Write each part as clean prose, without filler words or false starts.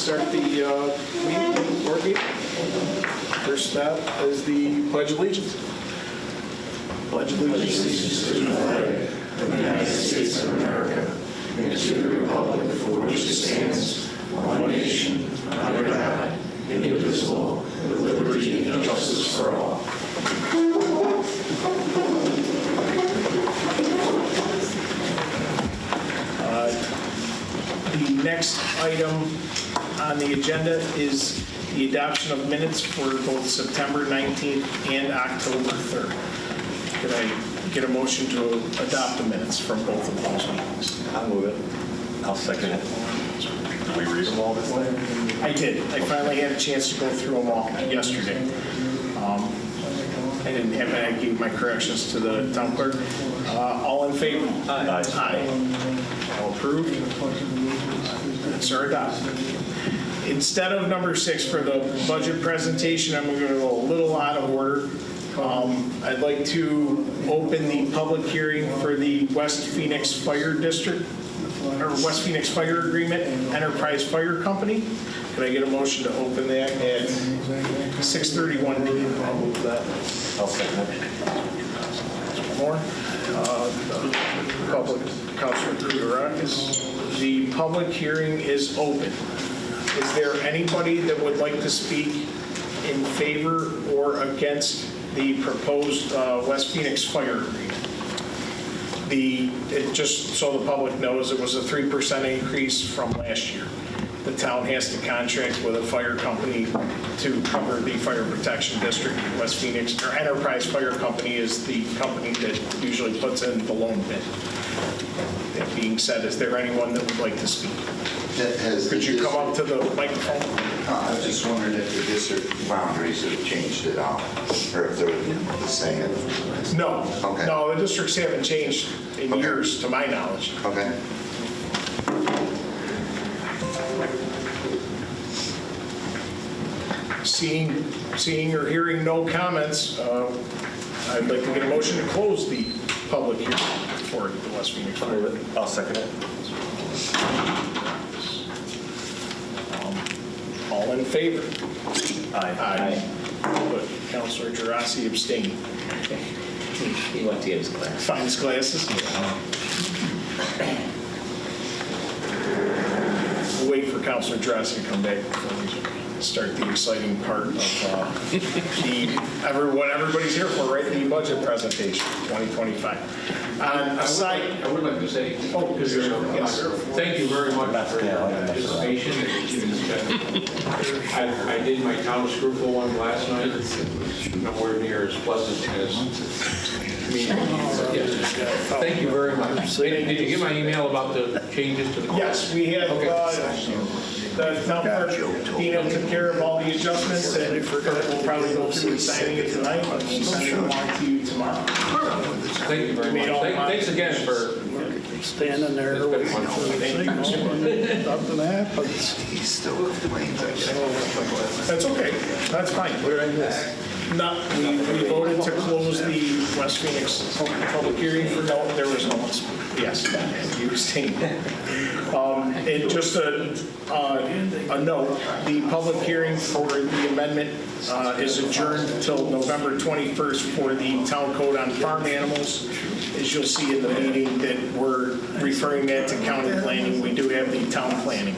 start the meeting, board meeting. First step is the Pledge of Allegiance. Pledge of Allegiance to the flag of the United States of America and to the republic for which it stands, one nation, under God, indivisible, with liberty and justice for all. The next item on the agenda is the adoption of minutes for both September 19th and October 3rd. Could I get a motion to adopt the minutes from both of those meetings? I'll move it. I'll second it. Did we read them all this way? I did. I finally had a chance to go through them all yesterday. I didn't have any, I gave my corrections to the town clerk. All in favor? Aye. Aye. All approved? Minutes are adopted. Instead of number 6 for the budget presentation, I'm going to go a little out of order. I'd like to open the public hearing for the West Phoenix Fire District, or West Phoenix Fire Agreement Enterprise Fire Company. Could I get a motion to open that at 6:31 p.m.? I'll move that. I'll second it. More. Public, Councilor Kudarakis. The public hearing is open. Is there anybody that would like to speak in favor or against the proposed West Phoenix Fire Agreement? Just so the public knows, it was a 3% increase from last year. The town has to contract with a fire company to cover the fire protection district. West Phoenix, or Enterprise Fire Company, is the company that usually puts in the loan bid. That being said, is there anyone that would like to speak? Could you come up to the microphone? I was just wondering if the district boundaries have changed at all, or if they're the same. No. Okay. No, the districts haven't changed in years, to my knowledge. Okay. Seeing or hearing no comments, I'd like to get a motion to close the public hearing for the West Phoenix I'll Fire. move it. I'll second it. All in favor? Aye. Good. Councilor Gerasi abstained. He went to get his class. Find his glasses. We'll wait for Councilor Gerasi to come back before we start the exciting part of what everybody's here for, right? The budget presentation, 2025. I would like to say, thank you very much for your participation. I did my town scruple one last night. Nowhere near as pleasant as me. Thank you very much. Did you get my email about the changes to the course? Yes, we have, the town clerk, Dina, took care of all the adjustments, and we'll probably go through and signing it tonight, and we'll send it along to you tomorrow. Thank you very much. Thanks again for standing there waiting for the signal and nothing happens. He still complains, I guess. That's okay, that's fine. What did I miss? No, we voted to close the West Phoenix public hearing for, no, there was no one. Yes, you abstained. And just a note, the public hearing for the amendment is adjourned until November 21st for the town code on farm animals. As you'll see in the meeting that we're referring that to county planning. We do have the town planning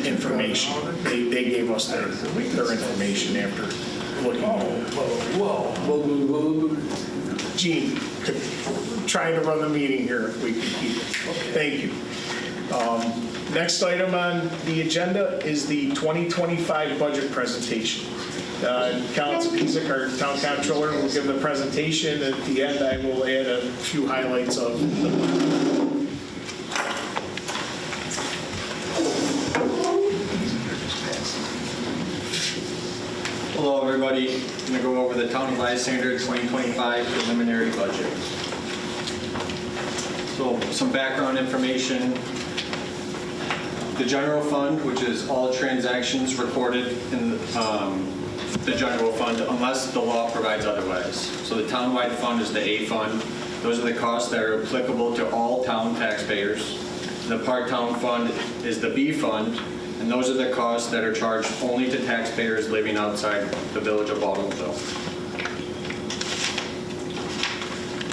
information. They gave us their information after looking at it. Gene, trying to run the meeting here if we could keep it. Thank you. Next item on the agenda is the 2025 budget presentation. Council Pizek, our town comptroller, will give the presentation. At the end, I will add a few highlights of the Hello everybody, I'm going to go over the Town of Lysander 2025 preliminary budget. So some background information. The general fund, which is all transactions recorded in the general fund unless the law provides otherwise. So the townwide fund is the A fund. Those are the costs that are applicable to all town taxpayers. The part town fund is the B fund, And those are the costs that are charged only to taxpayers living outside the village of Baldwinsville.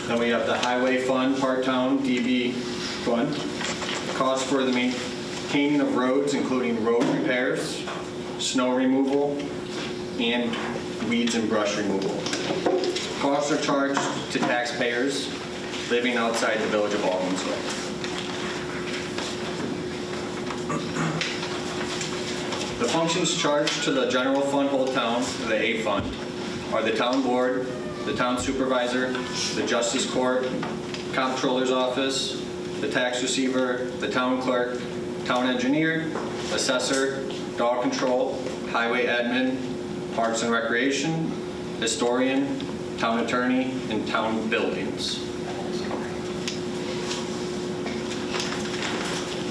Then we have the highway fund, part-town, DB fund. Costs for the maintaining of roads, including road repairs, snow removal, and weeds and brush removal. Costs are charged to taxpayers living outside the village of Baldwinsville. The functions charged to the general fund whole town, the A fund, are the town board, the town supervisor, the justice court, comptroller's office, the tax receiver, the town clerk, town engineer, assessor, dog control, highway admin, parks and recreation, historian, town attorney, and town buildings.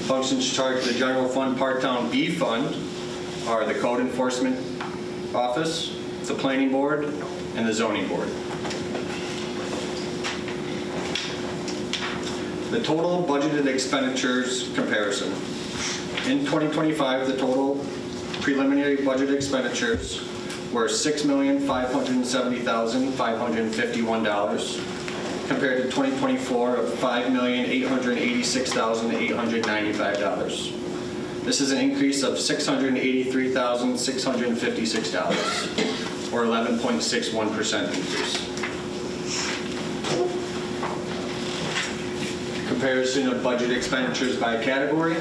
Functions charged to the general fund, part-town B fund, are the code enforcement office, the planning board, and the zoning board. The total budgeted expenditures comparison. In 2025, the total preliminary budget expenditures were $6,570,551 compared to 2024 of $5,886,895. This is an increase of $683,656, or 11.61% increase. Comparison of budget expenditures by category.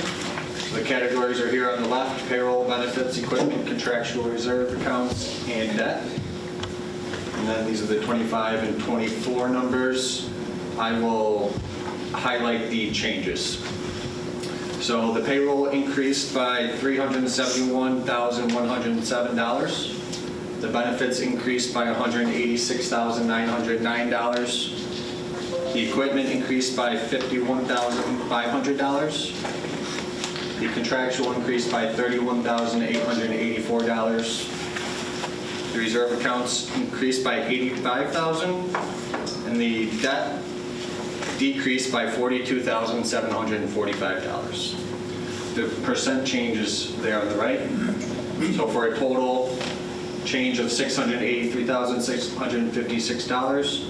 The categories are here on the left: payroll, benefits, equipment, contractual reserve accounts, and debt. And then these are the 25 and 24 numbers. I will highlight the changes. So the payroll increased by $371,107. The benefits increased by $186,909. The equipment increased by $51,500. The contractual increased by $31,884. The reserve accounts increased by $85,000, and the debt decreased by $42,745. The percent changes there on the right. So for a total change of $683,656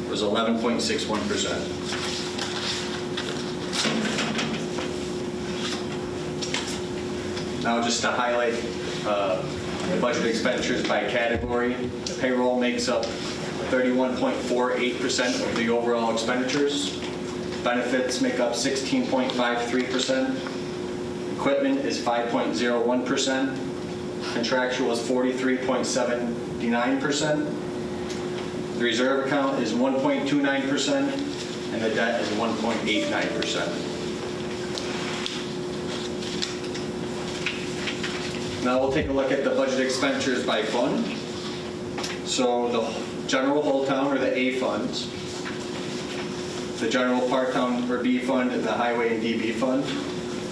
was 11.61%. Now just to highlight budget expenditures by category, payroll makes up 31.48% of the overall expenditures. Benefits make up 16.53%. Equipment is 5.01%. Contractual is 43.79%. The reserve account is 1.29%, and the debt is 1.89%. Now we'll take a look at the budget expenditures by fund. So the general whole town, or the A funds, the general part-town, or B fund, and the highway and DB fund.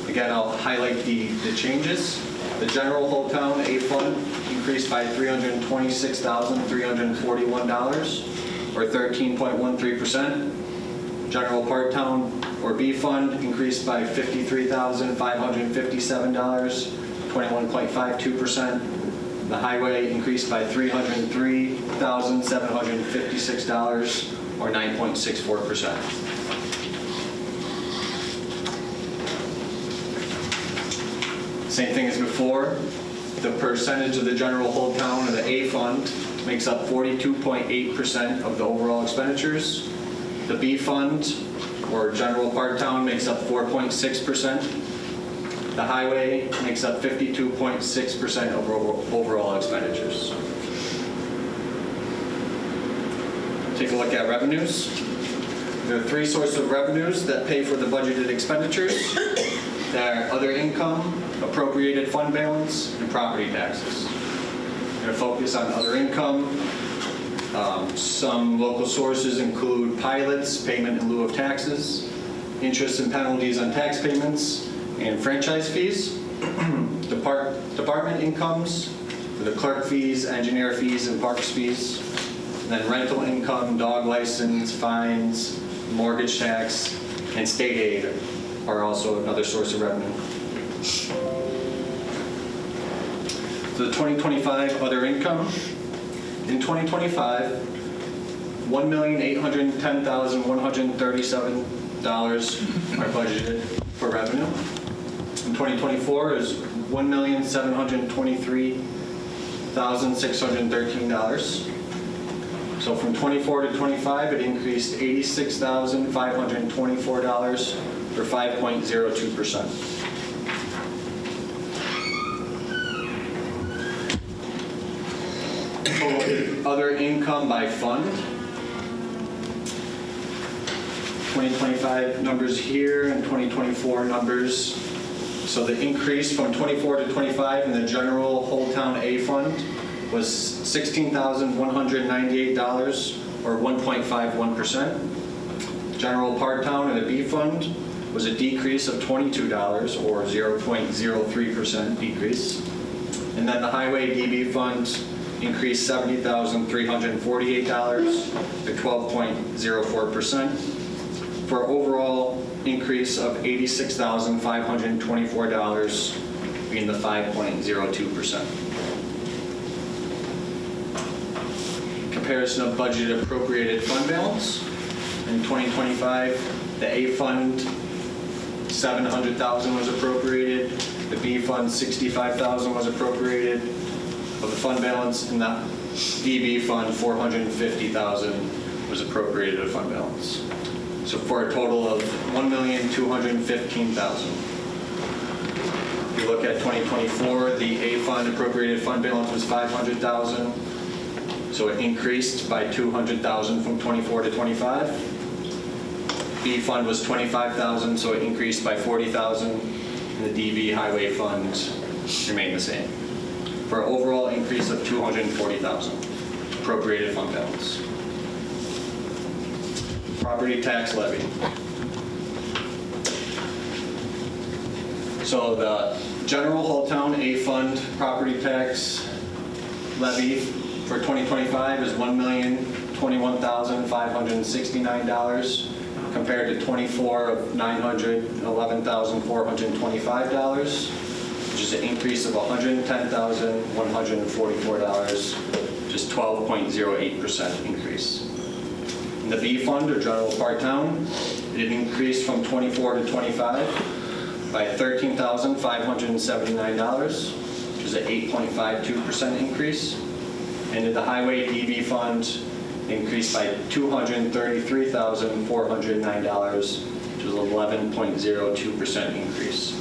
Again, I'll highlight the changes. The general whole town A fund increased by $326,341, or 13.13%. General part-town, or B fund, increased by $53,557, 21.52%. The highway increased by $303,756, or 9.64%. Same thing as before. The percentage of the general whole town, or the A fund, makes up 42.8% of the overall expenditures. The B fund, or general part-town, makes up 4.6%. The highway makes up 52.6% of overall expenditures. Take a look at revenues. There are three sources of revenues that pay for the budgeted expenditures. There are other income, appropriated fund balance, and property taxes. I'm going to focus on other income. Some local sources include pilots, payment in lieu of taxes, interest and penalties on tax payments, and franchise fees. Department incomes, the clerk fees, engineer fees, and parks fees. And then rental income, dog license, fines, mortgage tax, and state aid are also another source of revenue. The 2025 other income. In 2025, $1,810,137 are budgeted for revenue. In 2024 is $1,723,613. So from 24 to 25, it increased $86,524, or 5.02%. Total other income by fund. 2025 numbers here and 2024 numbers. So the increase from 24 to 25 in the general Whole Town A fund was $16,198, or 1.51%. General Part Town and the B fund was a decrease of $22, or 0.03% decrease. And then the Highway DB fund increased $70,348, or 12.04%, for an overall increase of $86,524, being the 5.02%. Comparison of budgeted appropriated fund balance. In 2025, the A fund, $700,000 was appropriated. The B fund, $65,000 was appropriated of the fund balance, and the DB fund, $450,000 was appropriated of fund balance. So for a total of $1,215,000. If you look at 2024, the A fund appropriated fund balance was $500,000. So it increased by $200,000 from 24 to 25. B fund was $25,000, so it increased by $40,000. And the DB highway fund remained the same, for an overall increase of $240,000 appropriated fund balance. Property tax levy. So the general Whole Town A fund property tax levy for 2025 is $1,021,569, compared to 24 of $911,425, which is an increase of $110,144, just 12.08% increase. In the B fund, or general Part Town, it increased from 24 to 25 by $13,579, which is an 8.52% increase. And in the Highway DB fund, increased by $233,409, which was an 11.02% increase.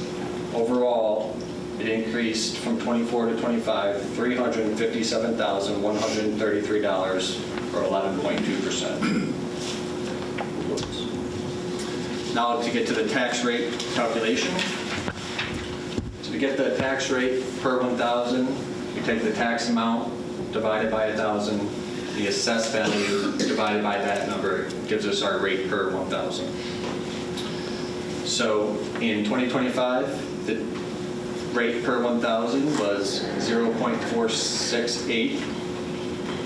Overall, it increased from 24 to 25, $357,133, or 11.2%. Now to get to the tax rate calculation. So to get the tax rate per 1,000, we take the tax amount divided by 1,000, the assessed value divided by that number gives us our rate per 1,000. So in 2025, the rate per 1,000 was 0.468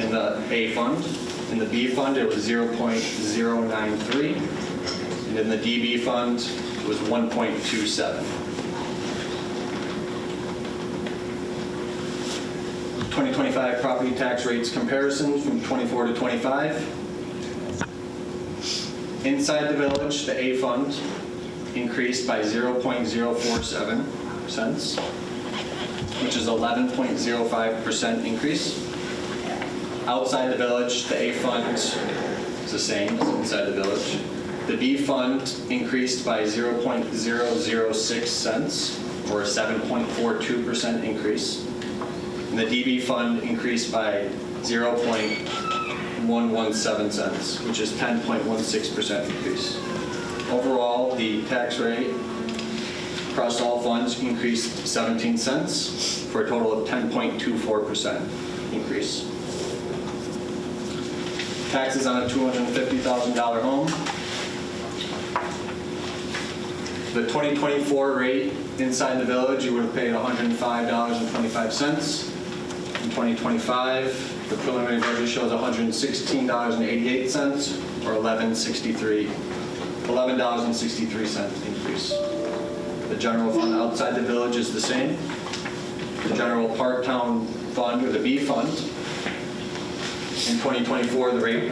in the A fund. In the B fund, it was 0.093. And in the DB fund, it was 1.27. 2025 property tax rates comparisons from 24 to 25. Inside the village, the A fund increased by 0.047 cents, which is 11.05% increase. Outside the village, the A fund is the same as inside the village. The B fund increased by 0.006 cents, or a 7.42% increase. And the DB fund increased by 0.117 cents, which is 10.16% increase. Overall, the tax rate across all funds increased 17 cents for a total of 10.24% increase. Taxes on a $250,000 home. The 2024 rate inside the village, you would have paid $105.25. In 2025, the preliminary budget shows $116.88, or $11.63 increase. The general fund outside the village is the same. the general park town fund, or the B fund. In 2024, the rate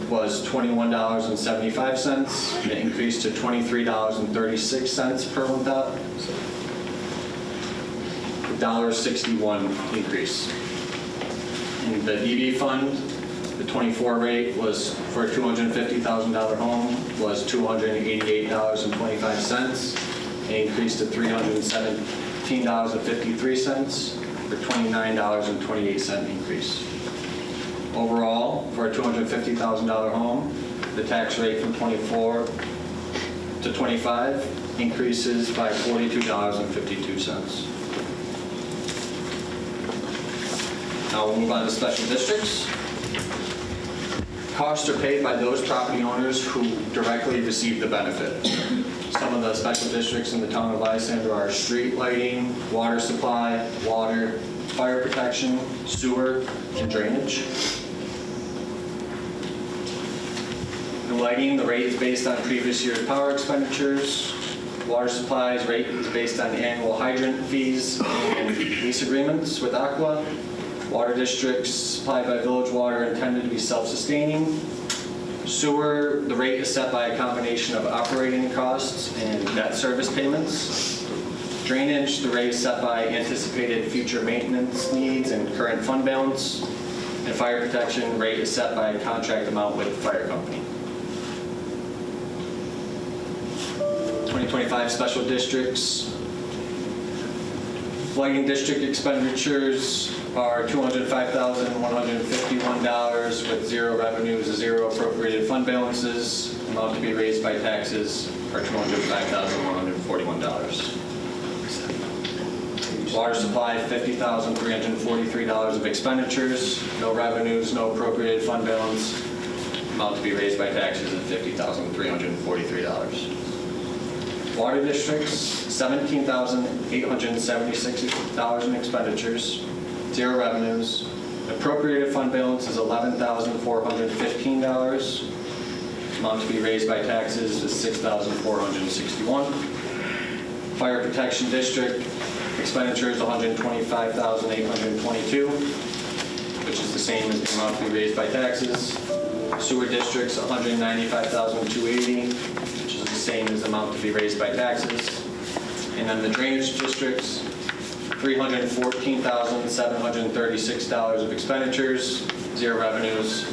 was $21.75. It increased to $23.36 per $1.61 increase. In the EB fund, the 24 rate was for a $250,000 home was $288.25. It increased to $317.53 for $29.28 increase. Overall, for a $250,000 home, the tax rate from 24 to 25 increases by $42.52. Now we'll move on to special districts. Costs are paid by those property owners who directly receive the benefit. Some of the special districts in the town of Lysander are street lighting, water supply, water, fire protection, sewer, and drainage. The lighting, the rate is based on previous year's power expenditures. Water supplies rate is based on annual hydrant fees and lease agreements with Aqua. Water districts supplied by village water intended to be self-sustaining. Sewer, the rate is set by a combination of operating costs and debt service payments. Drainage, the rate is set by anticipated future maintenance needs and current fund balance. And fire protection, the rate is set by a contract amount with the fire company. 2025 special districts. Lighting district expenditures are $205,151 with zero revenues, zero appropriated fund balances. Amount to be raised by taxes are $205,141. Water supply, $50,343 of expenditures, no revenues, no appropriated fund balance. Amount to be raised by taxes at $50,343. Water districts, $17,876 in expenditures, zero revenues. Appropriated fund balance is $11,415. Amount to be raised by taxes is $6,461. Fire protection district, expenditures $125,822, which is the same as the amount to be raised by taxes. Sewer districts, $195,280, which is the same as the amount to be raised by taxes. And then the drainage districts, $314,736 of expenditures, zero revenues,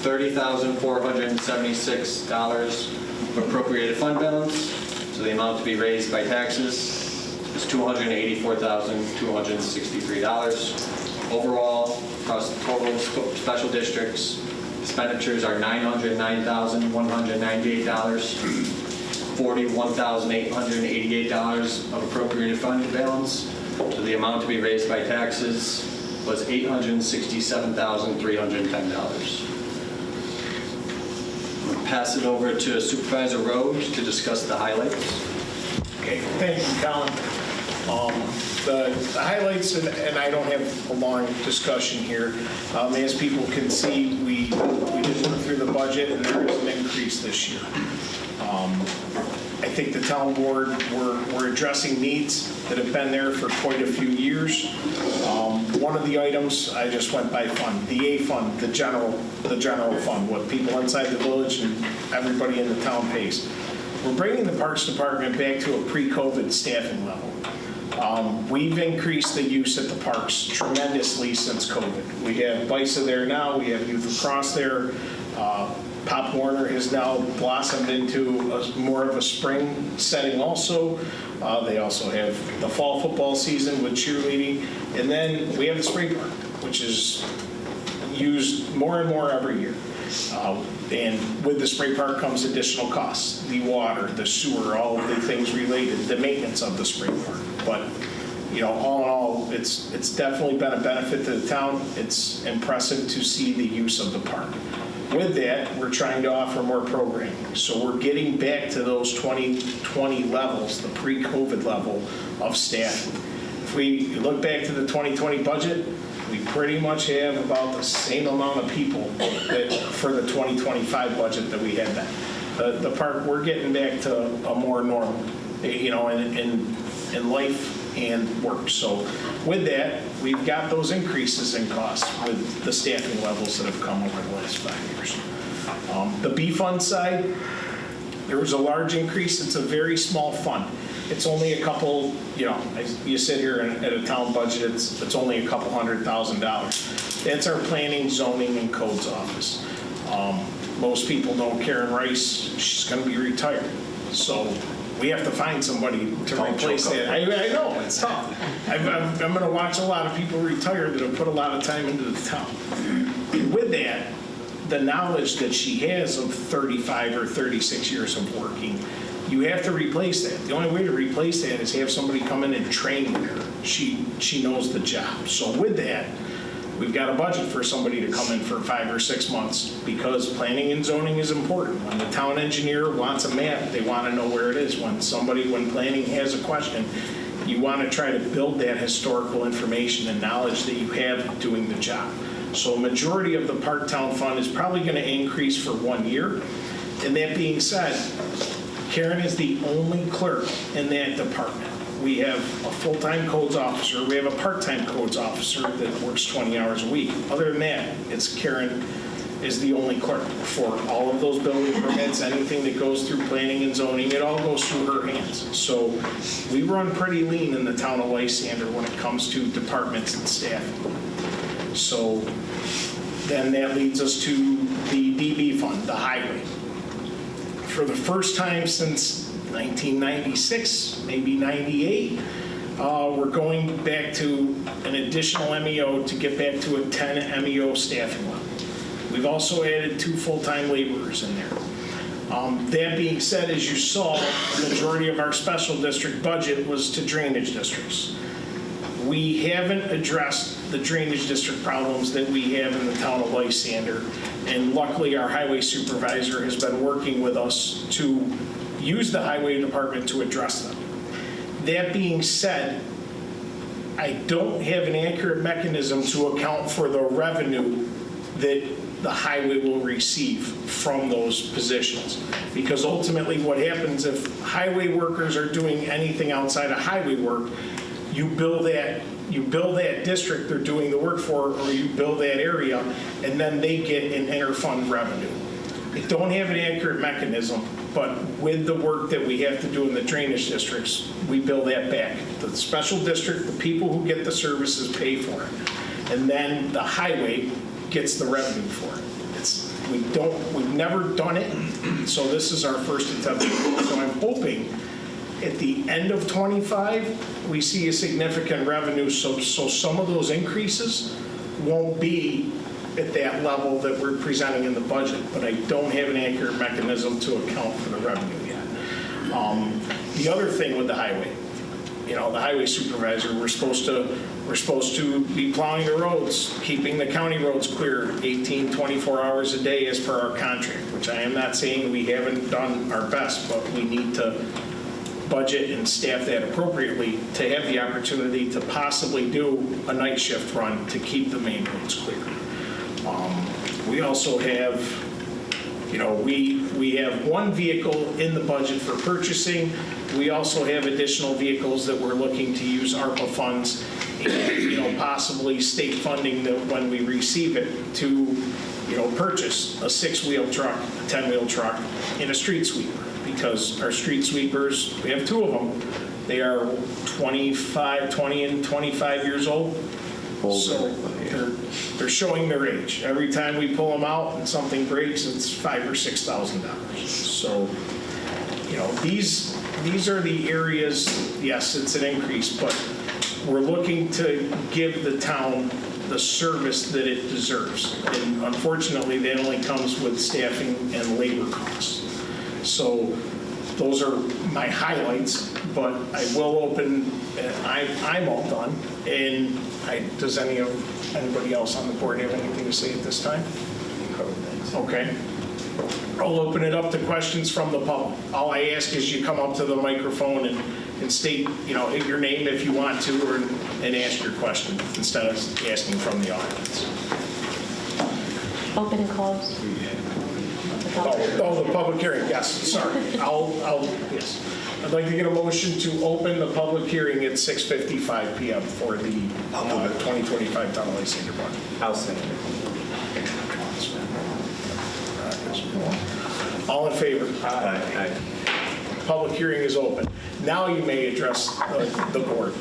$30,476 of appropriated fund balance. So the amount to be raised by taxes is $284,263. Overall, across the total special districts, expenditures are $909,198, $41,888 of appropriated fund balance. So the amount to be raised by taxes was $867,310. I'll pass it over to Supervisor Rhodes to discuss the highlights. Okay, thank you, Colin. The highlights, and I don't have a long discussion here. As people can see, we did work through the budget, and there is an increase this year. I think the town board, we're addressing needs that have been there for quite a few years. One of the items, I just went by fund, the A fund, the general fund, what people inside the village and everybody in the town pays. We're bringing the Parks Department back to a pre-COVID staffing level. We've increased the use at the parks tremendously since COVID. We have BISA there now, we have Youth Across there. Pop Warner has now blossomed into more of a spring setting also. They also have the fall football season with cheerleading. And then we have the spray park, which is used more and more every year. And with the spray park comes additional costs, the water, the sewer, all of the things related, the maintenance of the spray park. But, you know, all in all, it's definitely been a benefit to the town. It's impressive to see the use of the park. With that, we're trying to offer more programming. So we're getting back to those 2020 levels, the pre-COVID level of staffing. If we look back to the 2020 budget, we pretty much have about the same amount of people for the 2025 budget that we had then. The park, we're getting back to a more normal, you know, in life, and work. So with that, we've got those increases in costs with the staffing levels that have come over the last 5 years. The B fund side, there was a large increase. It's a very small fund. It's only a couple, you sit here at a town budget, it's only a couple $100,000. That's our planning, zoning, and codes office. Most people know Karen Rice, she's going to be retired. So we have to find somebody to replace that. I know, it's tough. I'm going to watch a lot of people retire that have put a lot of time into the town. With that, the knowledge that she has of 35 or 36 years of working, you have to replace that. The only way to replace that is have somebody come in and train her. She knows the job. So with that, we've got a budget for somebody to come in for 5 or 6 months because planning and zoning is important. When the town engineer wants a map, they want to know where it is. When planning has a question, you want to try to build that historical information and knowledge that you have doing the job. So a majority of the Park Town Fund is probably going to increase for 1 year. And that being said, Karen is the only clerk in that department. We have a full-time codes officer. We have a part-time codes officer that works 20 hours a week. Other than that, it's Karen is the only clerk for all of those building permits, anything that goes through planning and zoning, it all goes through her hands. So we run pretty lean in the town of Lysander when it comes to departments and staffing. So then that leads us to the DB fund, the highway. For the first time since 1996, maybe 98, we're going back to an additional MEO to get back to a 10 MEO staffing level. We've also added 2 full-time laborers in there. That being said, as you saw, the majority of our special district budget was to drainage districts. We haven't addressed the drainage district problems that we have in the town of Lysander, and luckily our highway supervisor has been working with us to use the highway department to address them. That being said, I don't have an accurate mechanism to account for the revenue that the highway will receive from those positions. Because ultimately what happens if highway workers are doing anything outside of highway work, you bill that district they're doing the work for, or you bill that area, and then they get an inter-fund revenue. I don't have an accurate mechanism, but with the work that we have to do in the drainage districts, we bill that back. The special district, the people who get the services pay for it. And then the highway gets the revenue for it. We've never done it, so this is our first attempt. So I'm hoping at the end of 25, we see a significant revenue, so some of those increases won't be at that level that we're presenting in the budget, but I don't have an accurate mechanism to account for the revenue yet. The other thing with the highway, the highway supervisor, we're supposed to be plowing the roads, keeping the county roads clear 18, 24 hours a day as per our contract, which I am not saying we haven't done our best, but we need to budget and staff that appropriately to have the opportunity to possibly do a night shift run to keep the main roads clear. We also have, we have 1 vehicle in the budget for purchasing. We also have additional vehicles that we're looking to use ARPA funds and, possibly state funding that when we receive it to, purchase a 6-wheel truck, a 10-wheel truck, and a street sweeper. Because our street sweepers, we have 2 of them. They are 20 and 25 years old. So they're showing their age. Every time we pull them out and something breaks, it's $5,000 or $6,000. So, these are the areas, yes, it's an increase, but we're looking to give the town the service that it deserves. And unfortunately, that only comes with staffing and labor costs. So those are my highlights, but I will open, I'm all done. And does anybody else on the board have anything to say at this time? Okay. I'll open it up to questions from the public. All I ask is you come up to the microphone and state, your name if you want to, and ask your question instead of asking from the audience. Open and close. Oh, the public hearing, yes, sorry. Yes. I'd like to get a motion to open the public hearing at 6:55 PM for the 2025 Town of Lysander budget. I'll second it. All in favor? Aye. Public hearing is open. Now you may address the board,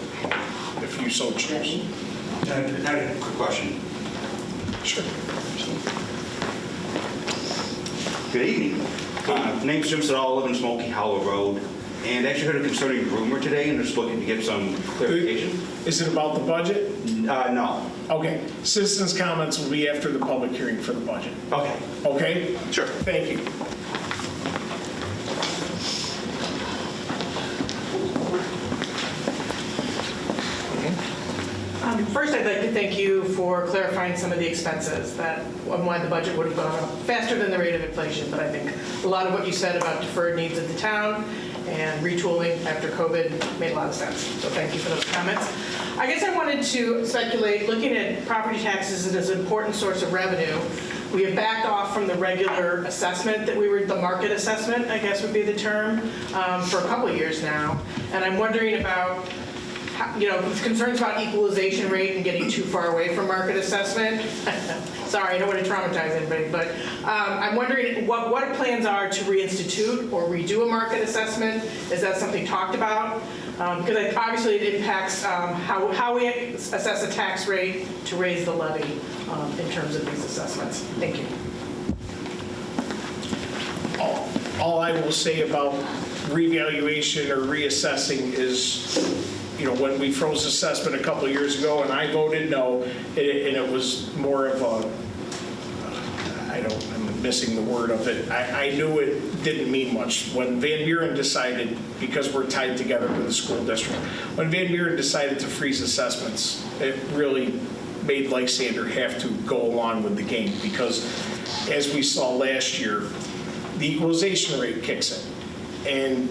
if you so choose. I had a quick question. Sure. Good evening. Name's Jim Siddall, live in Smoky Hollow Road, and actually heard a concerning rumor today, and just looking to get some clarification. Is it about the budget? No. Okay. Citizens' comments will be after the public hearing for the budget. Okay. Okay? Sure. Thank you. First, I'd like to thank you for clarifying some of the expenses and why the budget would have gone up faster than the rate of inflation. But I think a lot of what you said about deferred needs of the town and retooling after COVID made a lot of sense. So thank you for those comments. I guess I wanted to speculate, looking at property taxes as an important source of revenue, we have backed off from the regular assessment that the market assessment, I guess would be the term, for a couple of years now. And I'm wondering about concerns about equalization rate and getting too far away from market assessment. Sorry, I don't want to traumatize anybody, but I'm wondering what plans are to reinstitute or redo a market assessment. Is that something talked about? Because obviously it impacts how we assess a tax rate to raise the levy in terms of these assessments. Thank you. All I will say about revaluation or reassessing is, when we froze assessment a couple of years ago and I voted no, and it was more of I'm missing the word of it. I knew it didn't mean much. When Van Buren decided, because we're tied together with the school district, when Van Buren decided to freeze assessments, it really made Lysander have to go along with the game, because as we saw last year, the equalization rate kicks in. And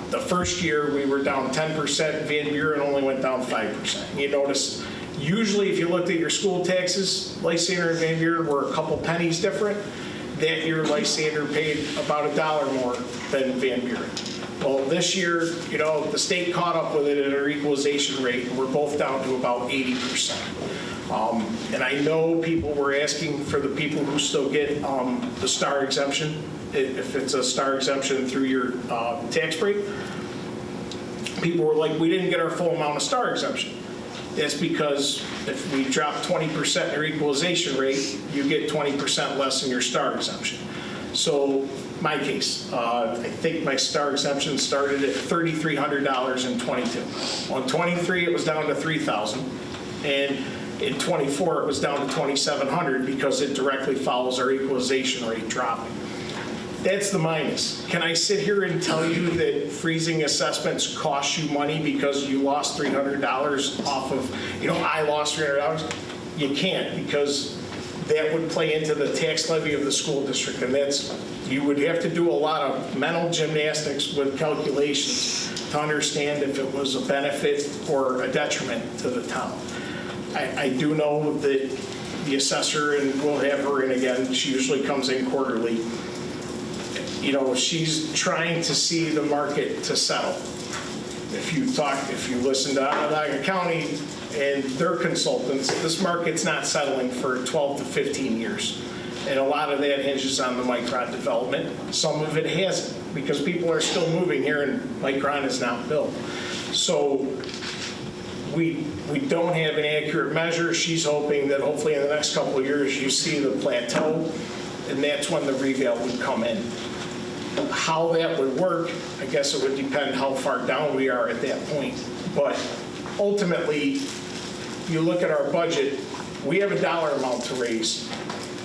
the first year we were down 10%, Van Buren only went down 5%. You notice, usually if you looked at your school taxes, Lysander and Van Buren were a couple pennies different. That year Lysander paid about $1 more than Van Buren. Well, this year, the state caught up with it at our equalization rate, and we're both down to about 80%. And I know people were asking for the people who still get the STAR exemption, if it's a STAR exemption through your tax break. People were like, we didn't get our full amount of STAR exemption. That's because if we drop 20% in your equalization rate, you get 20% less in your STAR exemption. So my case, I think my STAR exemption started at $3,300 in 22. On 23, it was down to $3,000. And in 24, it was down to $2,700 because it directly follows our equalization rate dropping. That's the minus. Can I sit here and tell you that freezing assessments cost you money because you lost $300 off of, I lost $300? You can't, because that would play into the tax levy of the school district, and you would have to do a lot of mental gymnastics with calculations to understand if it was a benefit or a detriment to the town. I do know that the assessor, and we'll have her in again, she usually comes in quarterly, she's trying to see the market to settle. If you listen to Onondaga County and their consultants, this market's not settling for 12 to 15 years. And a lot of that hinges on the Micron development. Some of it hasn't, because people are still moving here and Micron is not built. So we don't have an accurate measure. She's hoping that hopefully in the next couple of years you see the plateau, and that's when the reval would come in. How that would work, I guess it would depend how far down we are at that point. But ultimately, you look at our budget, we have a dollar amount to raise.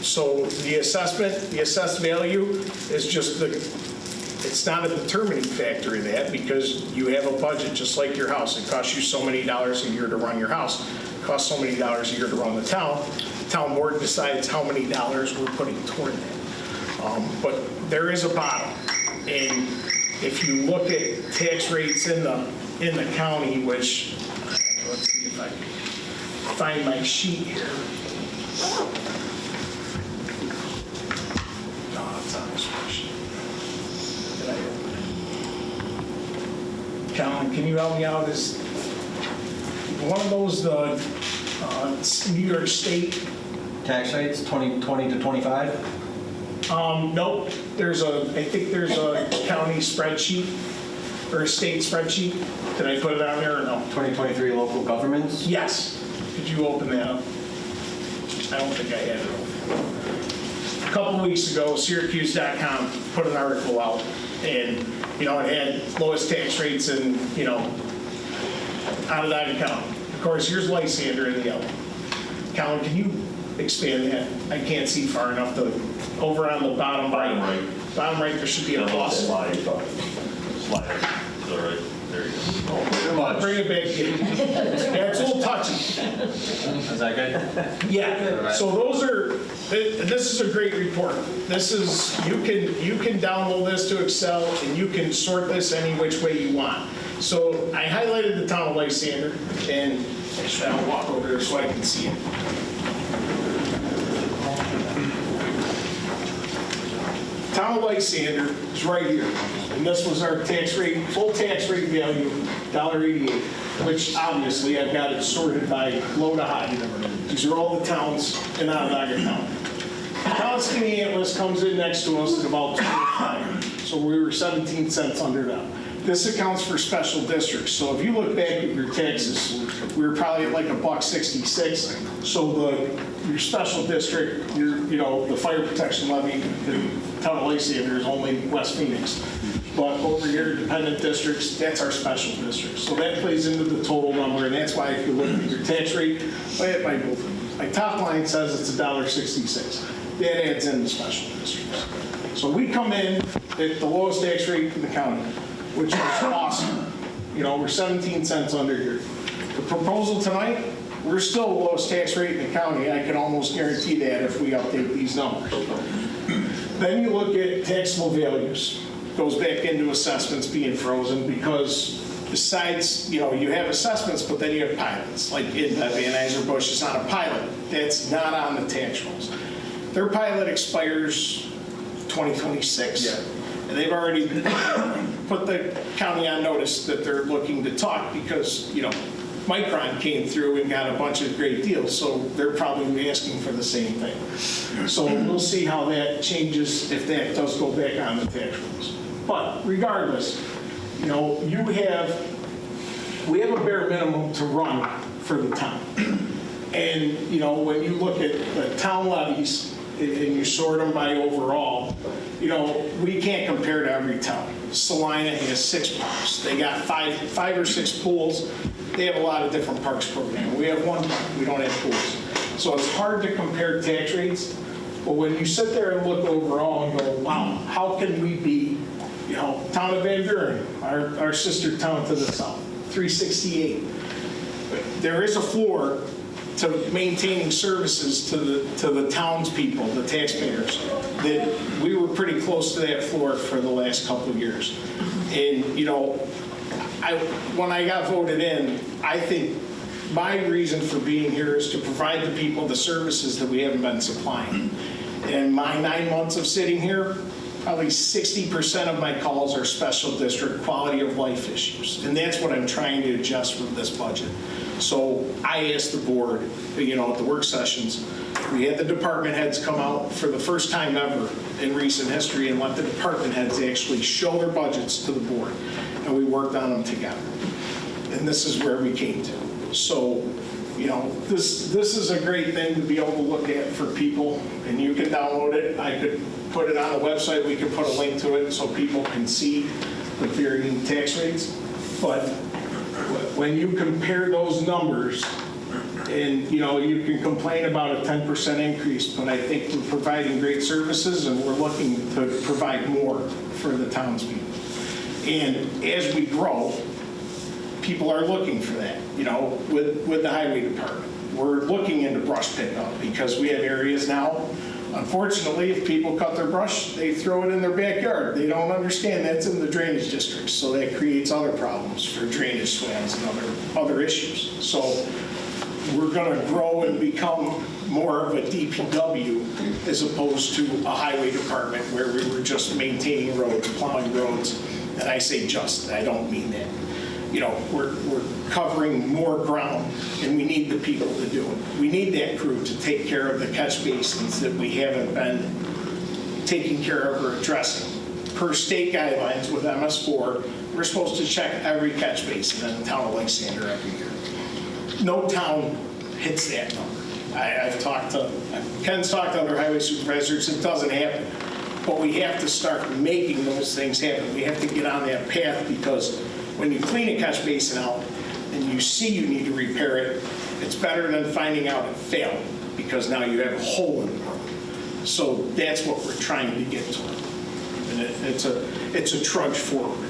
So the assessed value is just it's not a determining factor in that, because you have a budget just like your house. It costs you so many dollars a year to run your house. It costs so many dollars a year to run the town. The town board decides how many dollars we're putting toward that. But there is a bottom. And if you look at tax rates in the county, which, let's see if I can find my sheet here. No, it's on this one. Colin, can you help me out? Is one of those the New York State? Tax rates, 20 to 25? Nope. I think there's a county spreadsheet or a state spreadsheet. Did I put it on there or no? 2023 local governments? Yes. Could you open that up? I don't think I had it open. A couple weeks ago, Syracuse.com put an article out, and it had lowest tax rates in Onondaga County. Of course, here's Lysander in the yellow. Colin, can you expand that? I can't see far enough. Over on the bottom right. Bottom right, there should be a plus. Slide. All right, there you go. Too much. Bring it back in. Yeah, it's a little touchy. Is that good? Yeah, so this is a great report. This is, you can download this to Excel and you can sort this any which way you want. So I highlighted the town of Lysander, and actually I'll walk over there so I can see it. Town of Lysander is right here, and this was our tax rate, full tax rate value, $1.88, which obviously I've got it sorted by low to high. These are all the towns in Onondaga County. Town of Skinny Atlas comes in next to us at about 25, so we were 17 cents under them. This accounts for special districts, so if you look back at your taxes, we were probably at like $1.66. So your special district, the fire protection levy, the town of Lysander is only West Phoenix. But over here, dependent districts, that's our special district. So that plays into the total number, and that's why if you look at your tax rate, my top line says it's $1.66. That adds in the special districts. So we come in at the lowest tax rate in the county, which is awesome. We're 17 cents under here. The proposal tonight, we're still the lowest tax rate in the county. I can almost guarantee that if we update these numbers. Then you look at taxable values. Goes back into assessments being frozen because besides, you have assessments, but then you have pilots. Like Van Anheuser-Busch is on a pilot. That's not on the tax rolls. Their pilot expires 2026. Yeah. And they've already put the county on notice that they're looking to talk because, Micron came through and got a bunch of great deals, so they're probably asking for the same thing. So we'll see how that changes if that does go back on the tax rolls. But regardless, we have a bare minimum to run for the town. And, when you look at the town levies and you sort them by overall, we can't compare to every town. Salina has 6 parks. They got five or six pools. They have a lot of different parks programmed. We have 1 park. We don't have pools. So it's hard to compare tax rates. But when you sit there and look overall and go, wow, how can we be, town of Van Buren, our sister town to the south, 368. There is a floor to maintaining services to the townspeople, the taxpayers, that we were pretty close to that floor for the last couple of years. And, when I got voted in, I think my reason for being here is to provide the people the services that we haven't been supplying. In my 9 months of sitting here, probably 60% of my calls are special district quality of life issues. And that's what I'm trying to adjust with this budget. So I asked the board, at the work sessions, we had the department heads come out for the first time ever in recent history and let the department heads actually show their budgets to the board. And we worked on them together. And this is where we came to. So, this is a great thing to be able to look at for people, and you can download it. I could put it on the website. We could put a link to it so people can see the varying tax rates. But when you compare those numbers, and you can complain about a 10% increase, but I think we're providing great services and we're looking to provide more for the townspeople. And as we grow, people are looking for that, with the highway department. We're looking into brush pickup because we have areas now, unfortunately, if people cut their brush, they throw it in their backyard. They don't understand that's in the drainage district, so that creates other problems for drainage swales and other issues. So we're going to grow and become more of a DPW as opposed to a highway department where we were just maintaining roads, plowing roads. And I say just, I don't mean that. we're covering more ground, and we need the people to do it. We need that crew to take care of the catch basins that we haven't been taking care of or addressing. Per state guidelines with MS4, we're supposed to check every catch basin in the town of Lysander every year. No town hits that number. Ken's talked to other highway supervisors, it doesn't happen. But we have to start making those things happen. We have to get on that path, because when you clean a catch basin out and you see you need to repair it, it's better than finding out it failed, because now you have a hole in the road. So that's what we're trying to get to. And it's a trudge forward.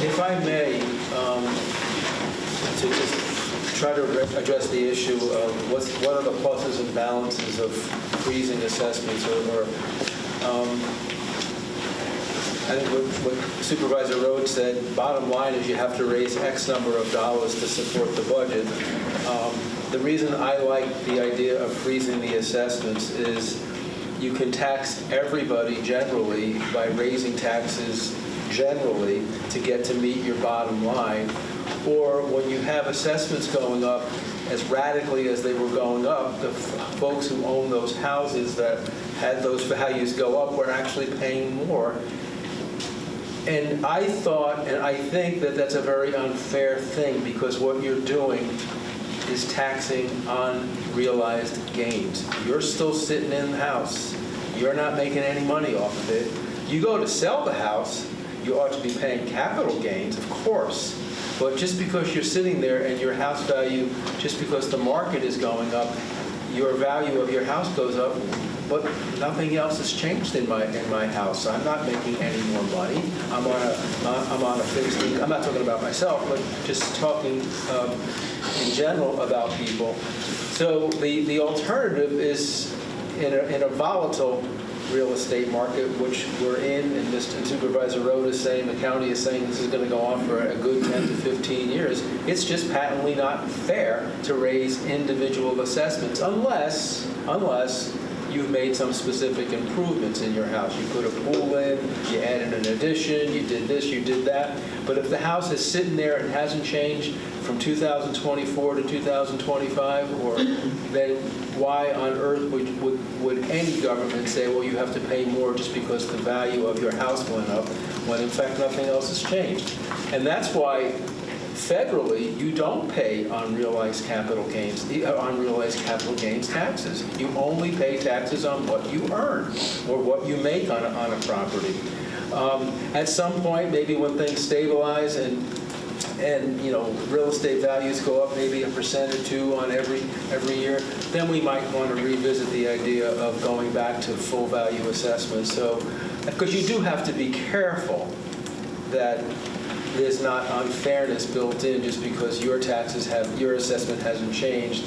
If I may, to just try to address the issue of what are the pluses and balances of freezing assessments, I think what Supervisor Rhodes said, bottom line is you have to raise X number of dollars to support the budget. The reason I like the idea of freezing the assessments is you can tax everybody generally by raising taxes generally to get to meet your bottom line. Or when you have assessments going up as radically as they were going up, the folks who own those houses that had those values go up were actually paying more. And I thought, and I think that that's a very unfair thing, because what you're doing is taxing unrealized gains. You're still sitting in the house. You're not making any money off of it. You go to sell the house, you ought to be paying capital gains, of course. But just because you're sitting there and your house value, just because the market is going up, your value of your house goes up, but nothing else has changed in my house. I'm not making any more money. I'm on a fixed income. I'm not talking about myself, but just talking in general about people. So the alternative is in a volatile real estate market, which we're in, and Supervisor Rowe is saying, the county is saying this is going to go on for a good 10 to 15 years. It's just patently not fair to raise individual assessments unless you've made some specific improvements in your house. You put a pool in, you added an addition, you did this, you did that. But if the house is sitting there and hasn't changed from 2024 to 2025, then why on earth would any government say, well, you have to pay more just because the value of your house went up, when in fact nothing else has changed? And that's why federally, you don't pay unrealized capital gains taxes. You only pay taxes on what you earn or what you make on a property. At some point, maybe when things stabilize and real estate values go up maybe 1% or 2% on every year, then we might want to revisit the idea of going back to full value assessments. So, because you do have to be careful that there's not unfairness built in just because your assessment hasn't changed,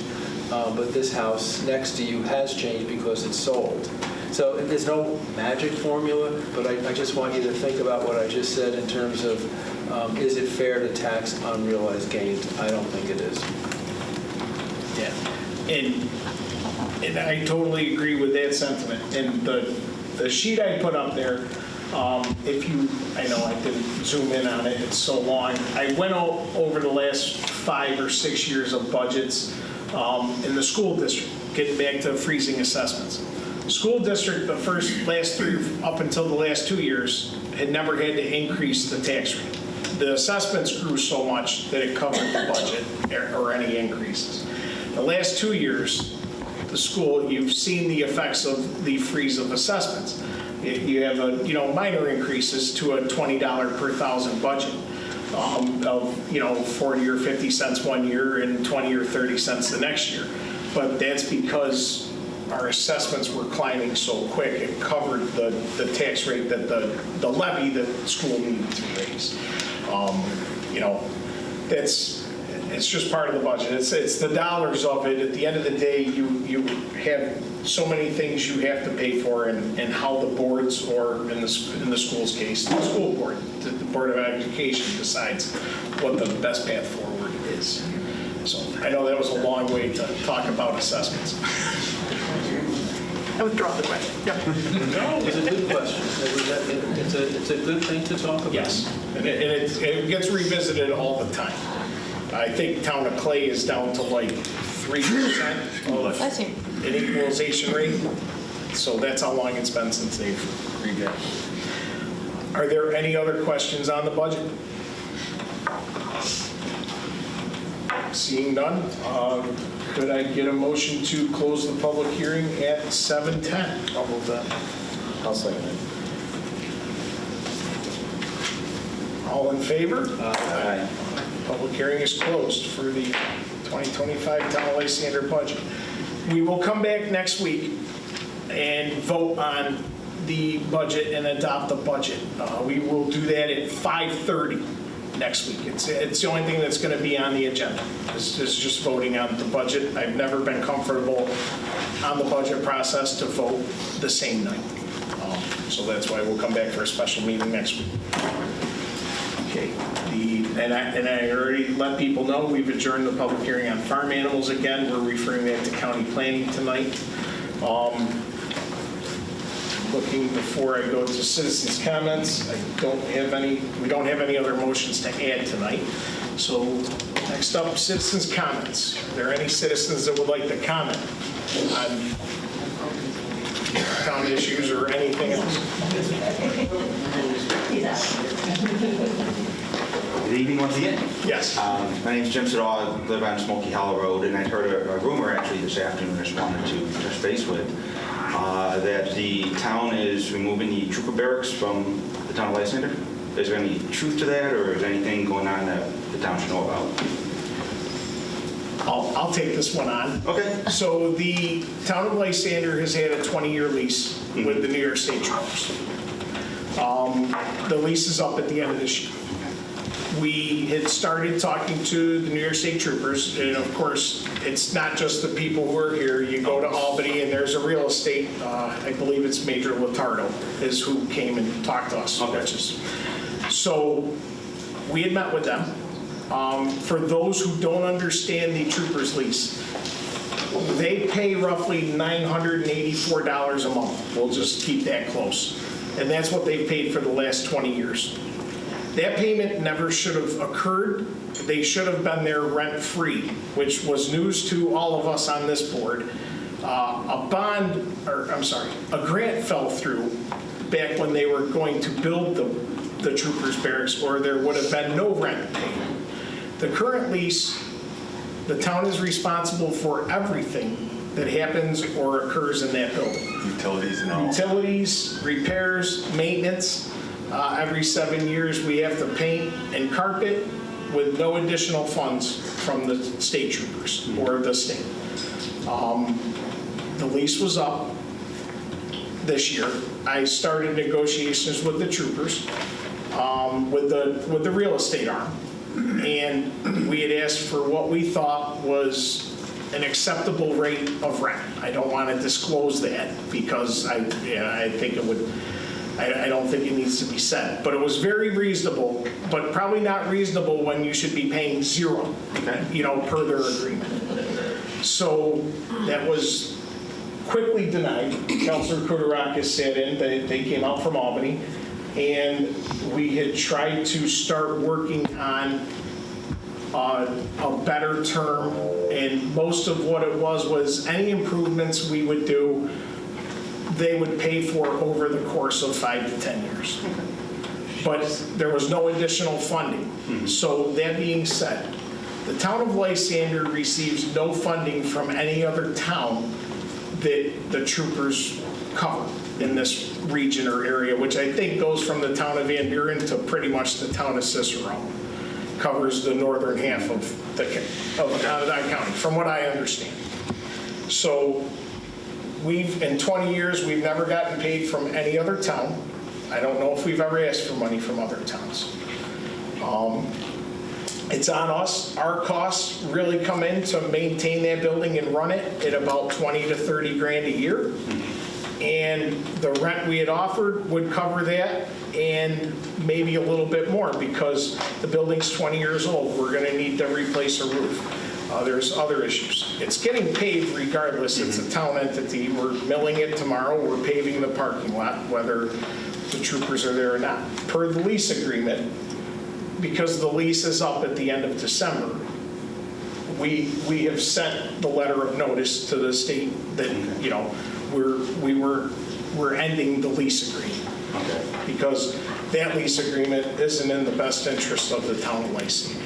but this house next to you has changed because it's sold. So there's no magic formula, but I just want you to think about what I just said in terms of, is it fair to tax unrealized gains? I don't think it is. Yeah, and I totally agree with that sentiment. And the sheet I put up there, I know I didn't zoom in on it, it's so long. I went over the last 5 or 6 years of budgets in the school district, getting back to freezing assessments. School district, last 3, up until the last 2 years, had never had to increase the tax rate. The assessments grew so much that it covered the budget or any increases. The last 2 years, the school, you've seen the effects of the freeze of assessments. You have minor increases to a $20 per thousand budget of 40 or 50 cents one year and 20 or 30 cents the next year. But that's because our assessments were climbing so quick, it covered the tax rate that the levy that the school needed to raise. It's just part of the budget. It's the dollars of it. At the end of the day, you have so many things you have to pay for, and how the boards, or in the school's case, the school board, the Board of Education decides what the best path forward is. So I know that was a long way to talk about assessments. I withdraw the question. Yep. No, it's a good question. It's a good thing to talk about. Yes. And it gets revisited all the time. I think town of Clay is down to like 3% of an equalization rate. So that's how long it's been since they've redone. Are there any other questions on the budget? Seeing none, could I get a motion to close the public hearing at 7:10? I'll move that. I'll second it. All in favor? Aye. Public hearing is closed for the 2025 Town of Lysander budget. We will come back next week and vote on the budget and adopt the budget. We will do that at 5:30 next week. It's the only thing that's going to be on the agenda. It's just voting on the budget. I've never been comfortable on the budget process to vote the same night. So that's why we'll come back for a special meeting next week. Okay. And I already let people know we've adjourned the public hearing on farm animals again. We're referring that to county planning tonight. Looking before I go to citizens' comments, we don't have any other motions to add tonight. So next up, citizens' comments. Are there any citizens that would like to comment on town issues or anything else? Good evening once again. Yes. My name's Jim Siddall. I live on Smoky Hollow Road, and I heard a rumor actually this afternoon I just wanted to touch base with, that the town is removing the trooper barracks from the town of Lysander. Is there any truth to that, or is there anything going on that the town should know about? I'll take this one on. Okay. So the town of Lysander has had a 20-year lease with the New York State Troopers. The lease is up at the end of this year. We had started talking to the New York State Troopers, and of course, it's not just the people who are here. You go to Albany, and there's a real estate, I believe it's Major Latardo, is who came and talked to us. Okay. So we had met with them. For those who don't understand the Troopers lease, they pay roughly $984 a month. We'll just keep that close. And that's what they've paid for the last 20 years. That payment never should have occurred. They should have been there rent-free, which was news to all of us on this board. A grant fell through back when they were going to build the Troopers Barracks, or there would have been no rent paid. The current lease, the town is responsible for everything that happens or occurs in that building. Utilities and all. Utilities, repairs, maintenance. Every 7 years, we have to paint and carpet with no additional funds from the state troopers or the state. The lease was up this year. I started negotiations with the troopers, with the real estate arm. And we had asked for what we thought was an acceptable rate of rent. I don't want to disclose that because I think it would, I don't think it needs to be said. But it was very reasonable, but probably not reasonable when you should be paying zero, per their agreement. So that was quickly denied. Councilor Kudarakis sat in, they came out from Albany, and we had tried to start working on a better term, and most of what it was any improvements we would do, they would pay for over the course of 5 to 10 years. But there was no additional funding. So that being said, the town of Lysander receives no funding from any other town that the troopers cover in this region or area, which I think goes from the town of Van Buren to pretty much the town of Cicero. Covers the northern half of that county, from what I understand. So in 20 years, we've never gotten paid from any other town. I don't know if we've ever asked for money from other towns. It's on us. Our costs really come in to maintain that building and run it at about 20 to 30 grand a year. And the rent we had offered would cover that and maybe a little bit more because the building's 20 years old. We're going to need to replace a roof. There's other issues. It's getting paved regardless. It's a town entity. We're milling it tomorrow. We're paving the parking lot, whether the troopers are there or not. Per the lease agreement, because the lease is up at the end of December, we have sent the letter of notice to the state that, you know, we're ending the lease agreement. Okay. Because that lease agreement isn't in the best interest of the town of Lysander.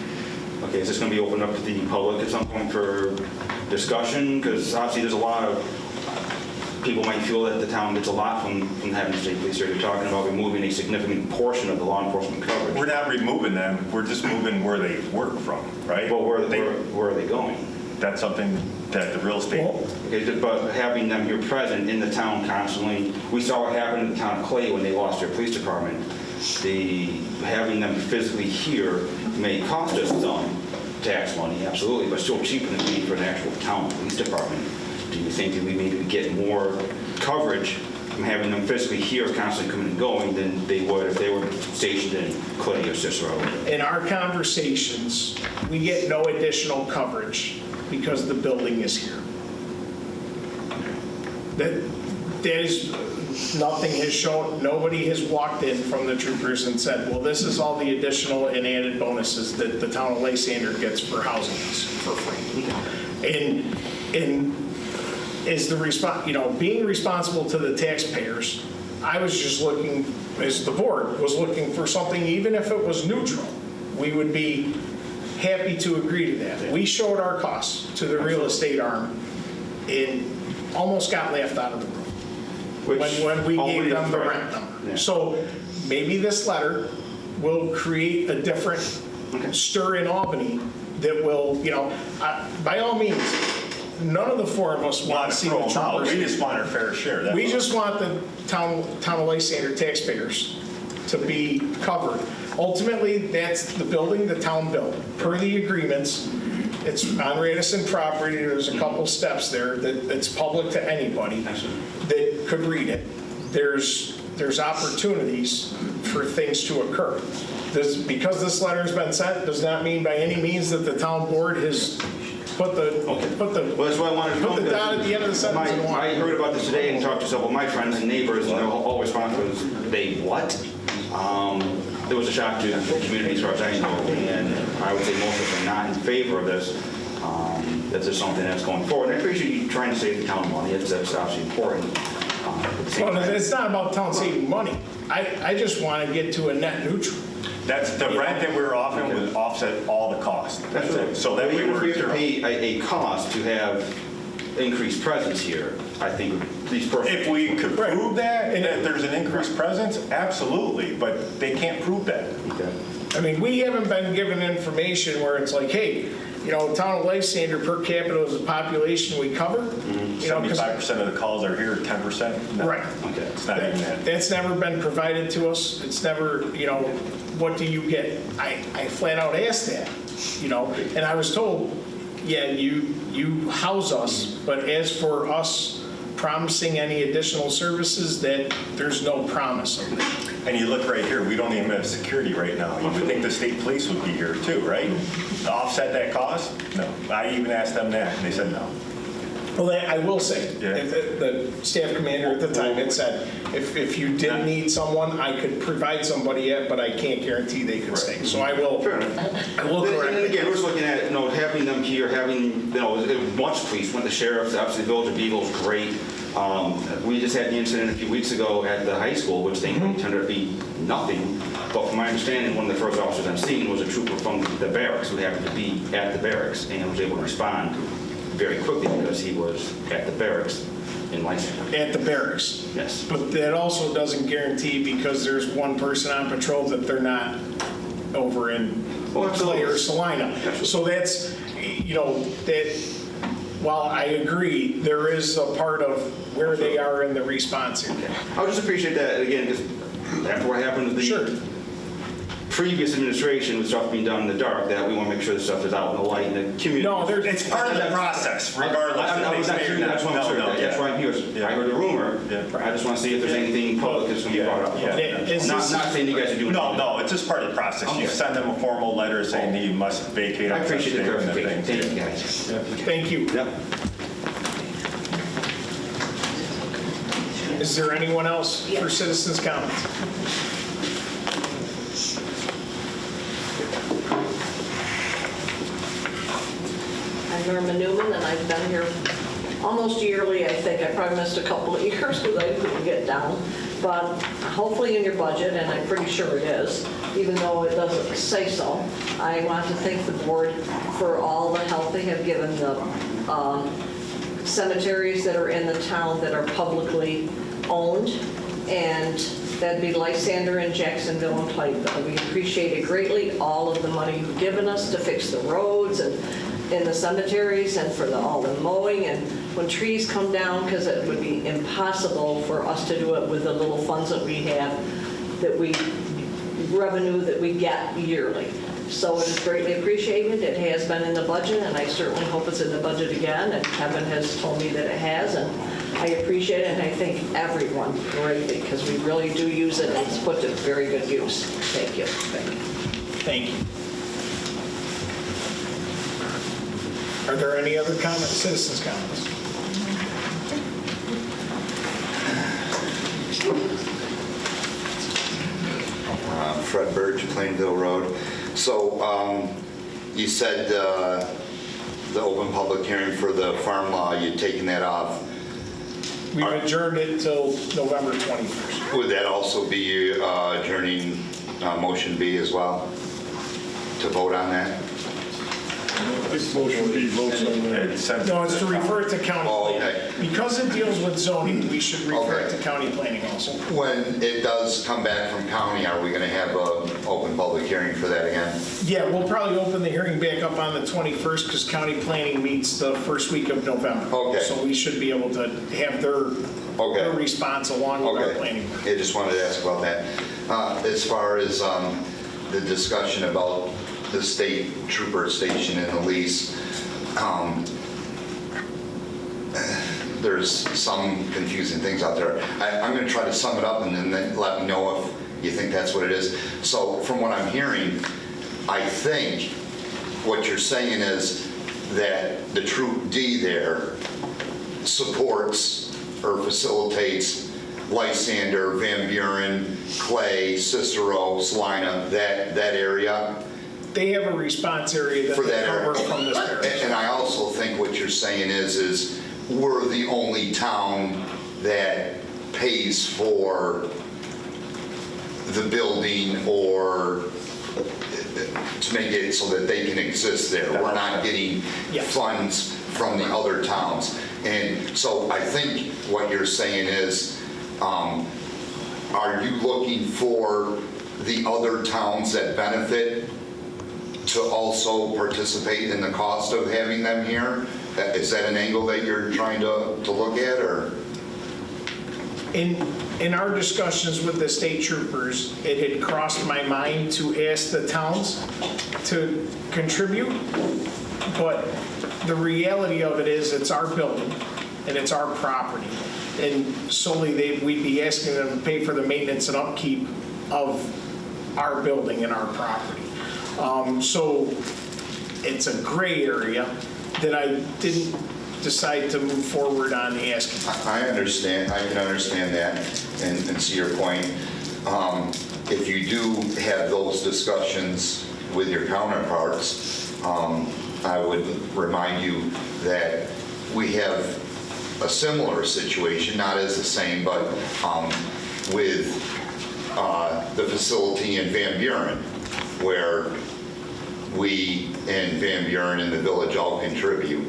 Okay, is this going to be opened up to the public at some point for discussion? Because obviously there's a lot of, people might feel that the town gets a lot from having the state police here. You're talking about removing a significant portion of the law enforcement coverage. We're not removing them, we're just moving where they work from, right? But where are they going? That's something that the real estate, Okay, but having them here present in the town constantly, we saw what happened in the town of Clay when they lost their police department. Having them physically here may cost us some tax money, absolutely, but still cheaper than paying for an actual town police department. Do you think that we maybe get more coverage from having them physically here constantly coming and going than they would if they were stationed in Clay or Cicero? In our conversations, we get no additional coverage because the building is here. That is, nothing has shown, nobody has walked in from the troopers and said, well, this is all the additional and added bonuses that the town of Lysander gets for housing us for free. And is the response, you know, being responsible to the taxpayers, I was just looking, as the board was looking for something, even if it was neutral, we would be happy to agree to that. We showed our costs to the real estate arm and almost got laughed out of the room when we gave them the rent number. Yeah. So maybe this letter will create a different stir in Albany that will, you know, by all means, none of the four of us want to see the throw them out. troopers. We just want our fair share. That's We all. just want the town of Lysander taxpayers to be covered. Ultimately, that's the building the town built. Per the agreements, it's on Radisson property, there's a couple steps there that it's public to anybody that could read it. There's opportunities for things to occur. Because this letter has been sent, does not mean by any means that the town board has put the Well, that's why I wanted to know. put the dot at the end of the sentence. and I heard about this today and talked to several of my friends and neighbors, and their whole response was, they what? There was a shock to the community as far as I know, and I would say most of us are not in favor of this. That's just something that's going forward. And I appreciate you trying to save the town money. That's obviously important. Well, it's not about town saving money. I just want to get to a net neutral. That's the rent that we're offering would offset all the costs. That's it. So that way Even if we we're have to zero. pay a cost to have increased presence here, I think these persons. If we could Right. prove that there's an increased presence, absolutely, but they can't prove that. Okay. I mean, we haven't been given information where it's like, hey, you know, town of Lysander per capita is the population we cover. You know, 'cause- 75% of the calls are here, 10%? No. Right. Okay. It's not even that. That's never been provided to us. It's never, you know, what do you get? I flat out asked that, you know, and I was told, yeah, you house us, but as for us promising any additional services, that there's no promise of that. And you look right here, we don't even have security right now. You would think the state police would be here too, right? To offset that cost? No. I even asked them that, and they said no. Well, I will say, Yeah. the staff commander at the time had said, if you did need someone, I could provide somebody yet, but I can't guarantee they could stay. So I will Fair enough. correct. And again, we're just looking at, having them here, having, much police, went the sheriffs, obviously the Village of Beagle's great. We just had the incident a few weeks ago at the high school, which thankfully turned out to be nothing. But from my understanding, one of the first officers I'm seeing was a trooper from the barracks who happened to be at the barracks and was able to respond very quickly because he was at the barracks in Lysander. At the barracks. Yes. But that also doesn't guarantee because there's one person on patrol that they're not over in Clay or Salina. So that's, that, while I agree, there is a part of where they are in the response here. I would just appreciate that, again, because after what happened with the Sure. previous administration with stuff being done in the dark, that we want to make sure this stuff is out in the light in the community. No, It's part of the process, regardless. That's why I'm sure. That's why I'm here. I heard a rumor. Yeah. I just want to see if there's anything public that's going to be brought up. Is Not this- saying you guys are doing anything. No, it's just part of the process. Okay. You send them a formal letter saying that you must vacate. I on appreciate the such day and clarification. things. Thank you, guys. Thank you. Yep. Is there anyone else for citizens' comments? Norma Newman, and I've been here almost yearly, I think. I probably missed a couple of years because I couldn't get down. But hopefully in your budget, and I'm pretty sure it is, even though it doesn't say so, I want to thank the board for all the help they have given the cemeteries that are in the town that are publicly owned, and that'd be Lysander and Jacksonville and Platteville. We appreciate it greatly, all of the money you've given us to fix the roads and in the cemeteries and for all the mowing, and when trees come down, because it would be impossible for us to do it with the little funds that we have, revenue that we get yearly. So it is greatly appreciated. It has been in the budget, and I certainly hope it's in the budget again, and Kevin has told me that it has, and I appreciate it, and I thank everyone greatly, because we really do use it, and it's put to very good use. Thank you. Thank you. Are there any other comments, citizens' comments? Fred Burge, Plainville Road. So you said the open public hearing for the farm law, you'd taken that off. We've adjourned it till November 21st. Would that also be adjourning motion B as well, to vote on that? This motion B votes on that. No, it's to refer it to county Oh, planning. okay. Because it deals with zoning, we should refer it to county planning also. When it does come back from county, are we going to have an open public hearing for that again? Yeah, we'll probably open the hearing back up on the 21st because county planning meets the first week of November. Okay. So we should be able to have their response along with our planning. I just wanted to ask about that. As far as the discussion about the state trooper station in the lease, there's some confusing things out there. I'm going to try to sum it up and then let me know if you think that's what it is. So from what I'm hearing, I think what you're saying is that the Troop D there supports or facilitates Lysander, Van Buren, Clay, Cicero, Salina, that area. They have a response area that For they that cover area. from this area. And I also think what you're saying is we're the only town that pays for the building or to make it so that they can exist there. We're not getting funds from the other towns. And so I think what you're saying is, are you looking for the other towns that benefit to also participate in the cost of having them here? Is that an angle that you're trying to look at, or? In our discussions with the state troopers, it had crossed my mind to ask the towns to contribute, but the reality of it is it's our building and it's our property. And solely we'd be asking them to pay for the maintenance and upkeep of our building and our property. So it's a gray area that I didn't decide to move forward on asking. I understand. I can understand that and see your point. If you do have those discussions with your counterparts, I would remind you that we have a similar situation, not as the same, but with the facility in Van Buren, where we and Van Buren and the village all contribute.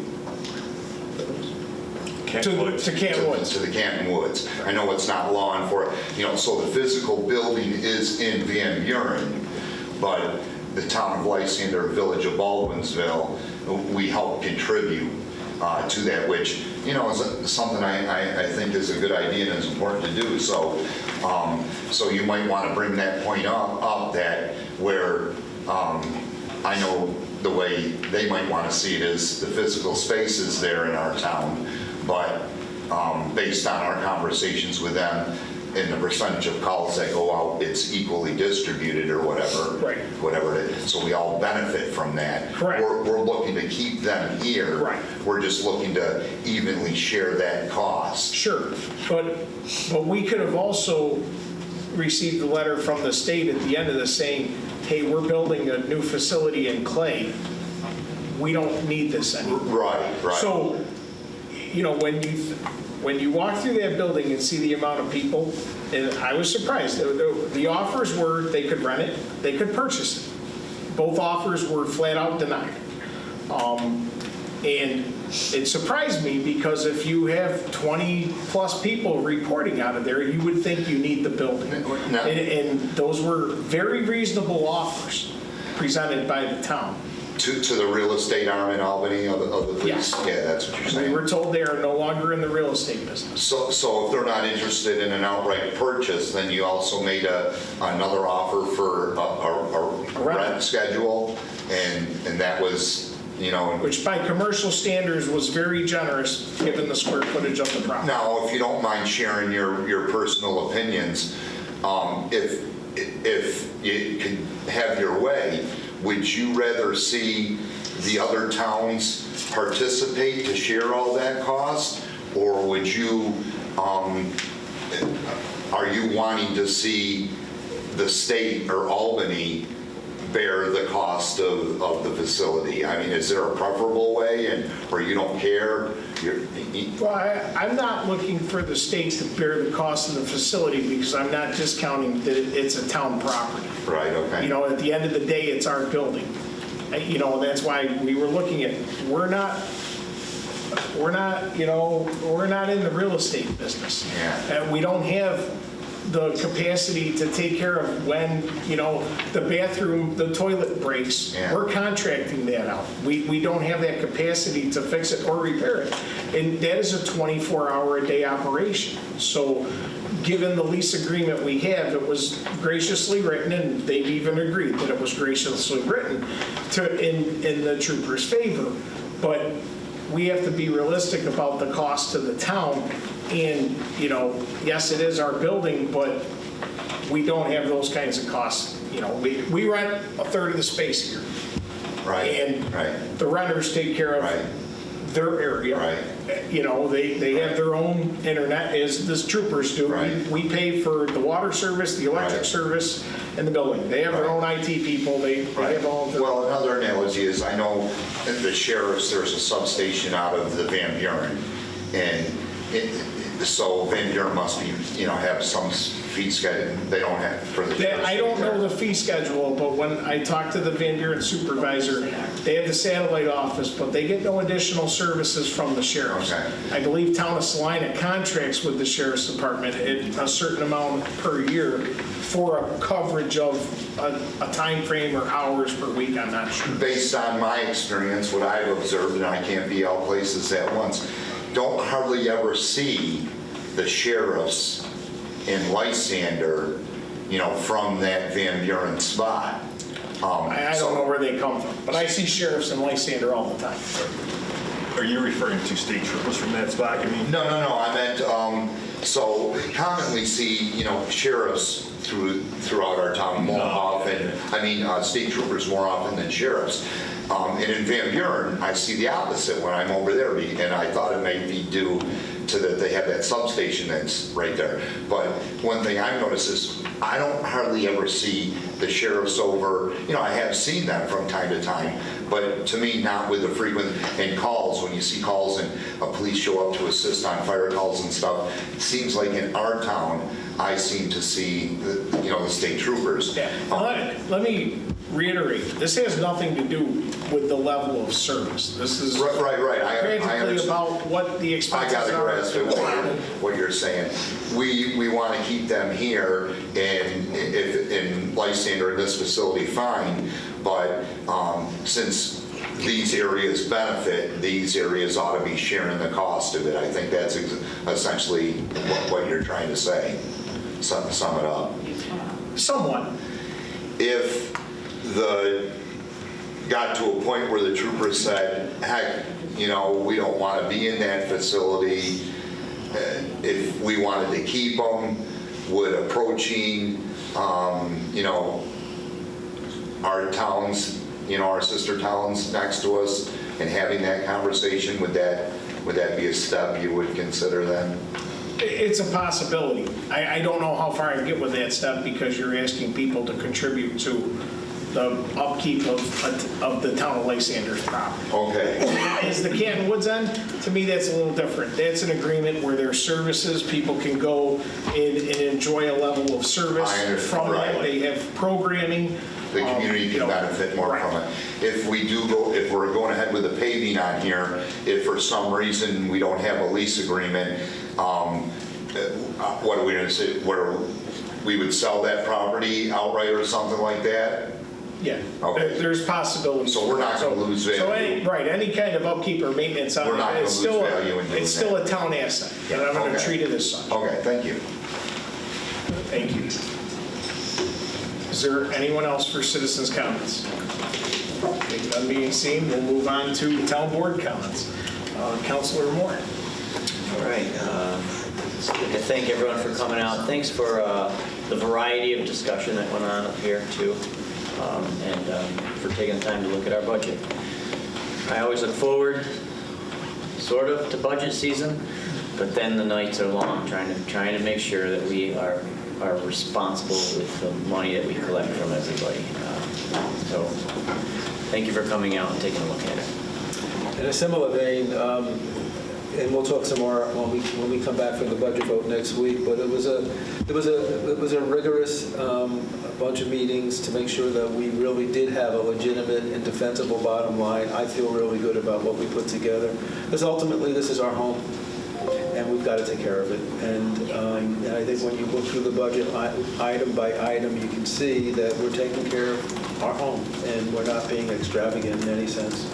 To Canton Woods. To the Canton Woods. I know it's not law enforcement, so the physical building is in Van Buren, but the town of Lysander, village of Baldwinsville, we help contribute to that, which, is something I think is a good idea and is important to do. So you might want to bring that point up that where I know the way they might want to see it is the physical spaces there in our town, but based on our conversations with them and the percentage of calls that go out, it's equally distributed or whatever. Right. Whatever it is. So we all benefit from that. Correct. We're looking to keep them here. Right. We're just looking to evenly share that cost. Sure, but we could have also received a letter from the state at the end of this saying, hey, we're building a new facility in Clay. we don't need this anymore. Right. So, you know, when you walk through that building and see the amount of people, and I was surprised. The offers were they could rent it, they could purchase it. Both offers were flat out denied. And it surprised me because if you have 20 plus people reporting out of there, you would think you need the building. No. And those were very reasonable offers presented by the town. To the real estate arm in Albany of the police? Yes. Yeah, that's what you're We saying. were told they are no longer in the real estate business. So if they're not interested in an outright purchase, then you also made another offer for a rent schedule, and that was, you know. Which by commercial standards was very generous, given the square footage of the property. Now, if you don't mind sharing your personal opinions, if you could have your way, would you rather see the other towns participate to share all that cost? Or would you, are you wanting to see the state or Albany bear the cost of the facility? I mean, is there a preferable way, or you don't care? Well, I'm not looking for the state to bear the cost of the facility because I'm not discounting that it's a town property. Right, okay. You know, at the end of the day, it's our building. You know, that's why we were looking at, we're not in the real estate business. Yeah. And we don't have the capacity to take care of when, you know, the bathroom, the toilet breaks. Yeah. We're contracting that out. We don't have that capacity to fix it or repair it. And that is a 24-hour-a-day operation. So given the lease agreement we have, it was graciously written, and they've even agreed that it was graciously written in the troopers' favor. But we have to be realistic about the cost to the town. And, you know, yes, it is our building, but we don't have those kinds of costs. You know, we rent a third of the space here. Right. And right. the renters take care of Right. their area. Right. You know, they have their own internet, as the troopers do. Right. We pay for the water service, the electric Right. service, and the building. They have their own IT people. They have all of their. Well, another analogy is, I know at the sheriff's, there's a substation out of the Van Buren, and so Van Buren must be, you know, have some fee schedule. They don't have for the sheriff's. I don't know the fee schedule, but when I talked to the Van Buren supervisor, they have the satellite office, but they get no additional services from the sheriffs. Okay. I believe Town of Salina contracts with the sheriff's department at a certain amount per year for a coverage of a time frame or hours per week, I'm not sure. Based on my experience, what I've observed, and I can't be all places at once, don't hardly ever see the sheriffs in Lysander, you know, from that Van Buren spot. I don't know where they come from, but I see sheriffs in Lysander all the time. Are you referring to state troopers from that spot, you mean? No, I meant, so commonly see, you know, sheriffs throughout our town more often. I mean, state troopers more often than sheriffs. And in Van Buren, I see the opposite when I'm over there, and I thought it might be due to that they have that substation that's right there. But one thing I've noticed is I don't hardly ever see the sheriffs over, you know, I have seen them from time to time, but to me, not with the frequent, and calls, when you see calls and police show up to assist on fire calls and stuff, it seems like in our town, I seem to see the state troopers. Yeah. Let me reiterate, this has nothing to do with the level of service. This is Right. I practically understand. about what the I expenses got to are. grasp it, what you're saying. We want to keep them here, and if in Lysander in this facility, fine, but since these areas benefit, these areas ought to be sharing the cost of it. I think that's essentially what you're trying to say. Sum it up. Somewhat. If got to a point where the troopers said, heck, you know, we don't want to be in that facility, if we wanted to keep them, would approaching, you know, our towns, you know, our sister towns next to us, and having that conversation, would that be a step you would consider then? It's a possibility. I don't know how far I get with that step because you're asking people to contribute to the upkeep of the town of Lysander's property. Okay. As the Canton Woods end, to me, that's a little different. That's an agreement where there's services, people can go and enjoy a level of service I understand, from that. right. They have programming. The community you can know, benefit more right. from it. If we're going ahead with the paving on here, if for some reason we don't have a lease agreement, what are we gonna say, where we would sell that property outright or something like that? Yeah, Okay. there's possibilities. So we're not gonna lose value. So any kind of upkeep or maintenance on We're not it, gonna it's lose still, value in doing it's still that. a town asset, and I'm gonna Okay. treat it as such. Okay, thank you. Thank you. Is there anyone else for citizens' comments? Okay, none being seen, we'll move on to town board comments. Councilor Moore. All right. It's good to thank everyone for coming out. Thanks for the variety of discussion that went on up here, too, and for taking the time to look at our budget. I always look forward, sort of, to budget season, but then the nights are long, trying to make sure that we are responsible with the money that we collect from everybody. So thank you for coming out and taking a look at it. In a similar vein, and we'll talk some more when we come back from the budget vote next week, but it was a rigorous bunch of meetings to make sure that we really did have a legitimate and defensible bottom line. I feel really good about what we put together, because ultimately this is our home, and we've got to take care of it. And I think when you look through the budget item by item, you can see that we're taking care of our home, and we're not being extravagant in any sense.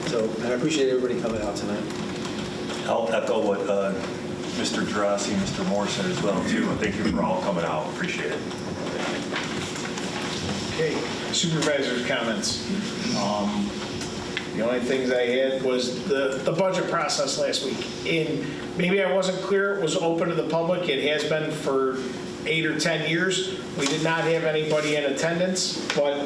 So, and I appreciate everybody coming out tonight. I'll echo what Mr. Gerasi and Mr. Moore said as well, too. Thank you for all coming out. Appreciate it. Okay, supervisor's comments. The only things I had was the budget process last week. And maybe I wasn't clear, it was open to the public. It has been for 8 or 10 years. We did not have anybody in attendance, but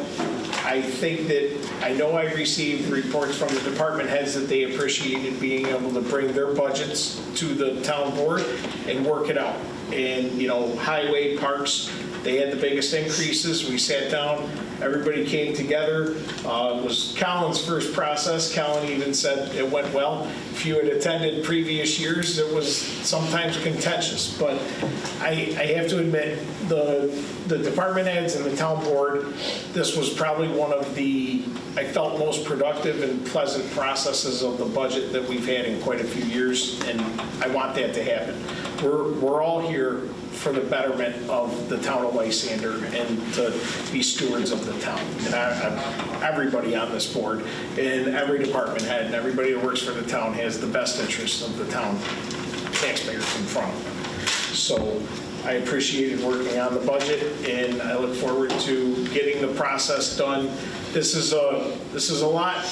I think that, I know I received reports from the department heads that they appreciated being able to bring their budgets to the town board and work it out. And, highway, parks, they had the biggest increases. We sat down, everybody came together. It was Colin's first process. Colin even said it went well. If you had attended previous years, it was sometimes contentious. But I have to admit, the department heads and the town board, this was probably one of the, I felt, most productive and pleasant processes of the budget that we've had in quite a few years, and I want that to happen. We're all here for the betterment of the town of Lysander and to be stewards of the town. And everybody on this board and every department head and everybody that works for the town has the best interests of the town taxpayers in front of them. So I appreciated working on the budget, and I look forward to getting the process done. This is a lot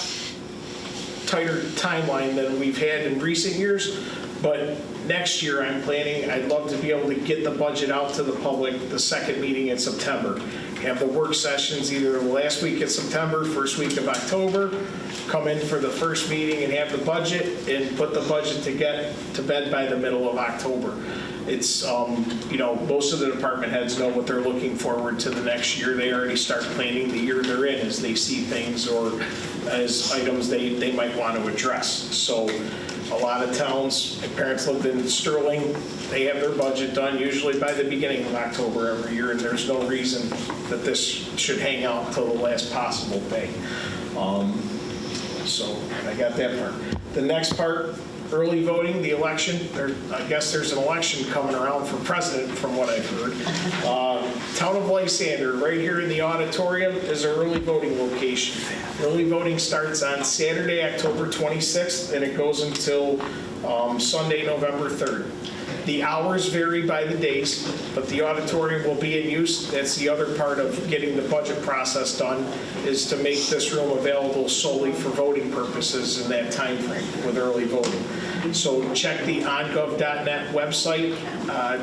tighter timeline than we've had in recent years, but next year I'm planning, I'd love to be able to get the budget out to the public the second meeting in September. Have the work sessions either the last week of September, first week of October, come in for the first meeting and have the budget and put the budget to get to bed by the middle of October. It's, most of the department heads know what they're looking forward to the next year. They already start planning the year they're in as they see things or as items they might want to address. So a lot of towns, my parents lived in Sterling, they have their budget done usually by the beginning of October every year, and there's no reason that this should hang out until the last possible day. So I got that part. The next part, early voting, the election. I guess there's an election coming around for president from what I've heard. Town of Lysander, right here in the auditorium, is our early voting location. Early voting starts on Saturday, October 26th, and it goes until Sunday, November 3rd. The hours vary by the days, but the auditorium will be in use. That's the other part of getting the budget process done, is to make this room available solely for voting purposes in that time frame with early voting. So check the ongov.net website.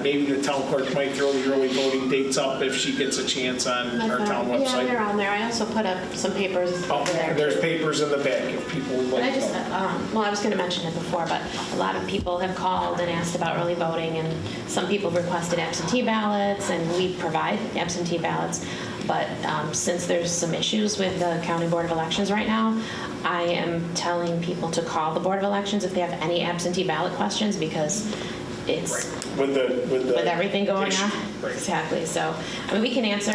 Maybe the town clerk might throw the early voting dates up if she gets a chance on our town Yeah, website. they're on there. I also put up some papers over there. There's papers in the back if people would But like I to just, know. I was going to mention it before, but a lot of people have called and asked about early voting, and some people requested absentee ballots, and we provide absentee ballots. But since there's some issues with the County Board of Elections right now, I am telling people to call the Board of Elections if they have any absentee ballot questions, because it's With everything going issue. on. Right. Exactly. So, I mean, we can answer,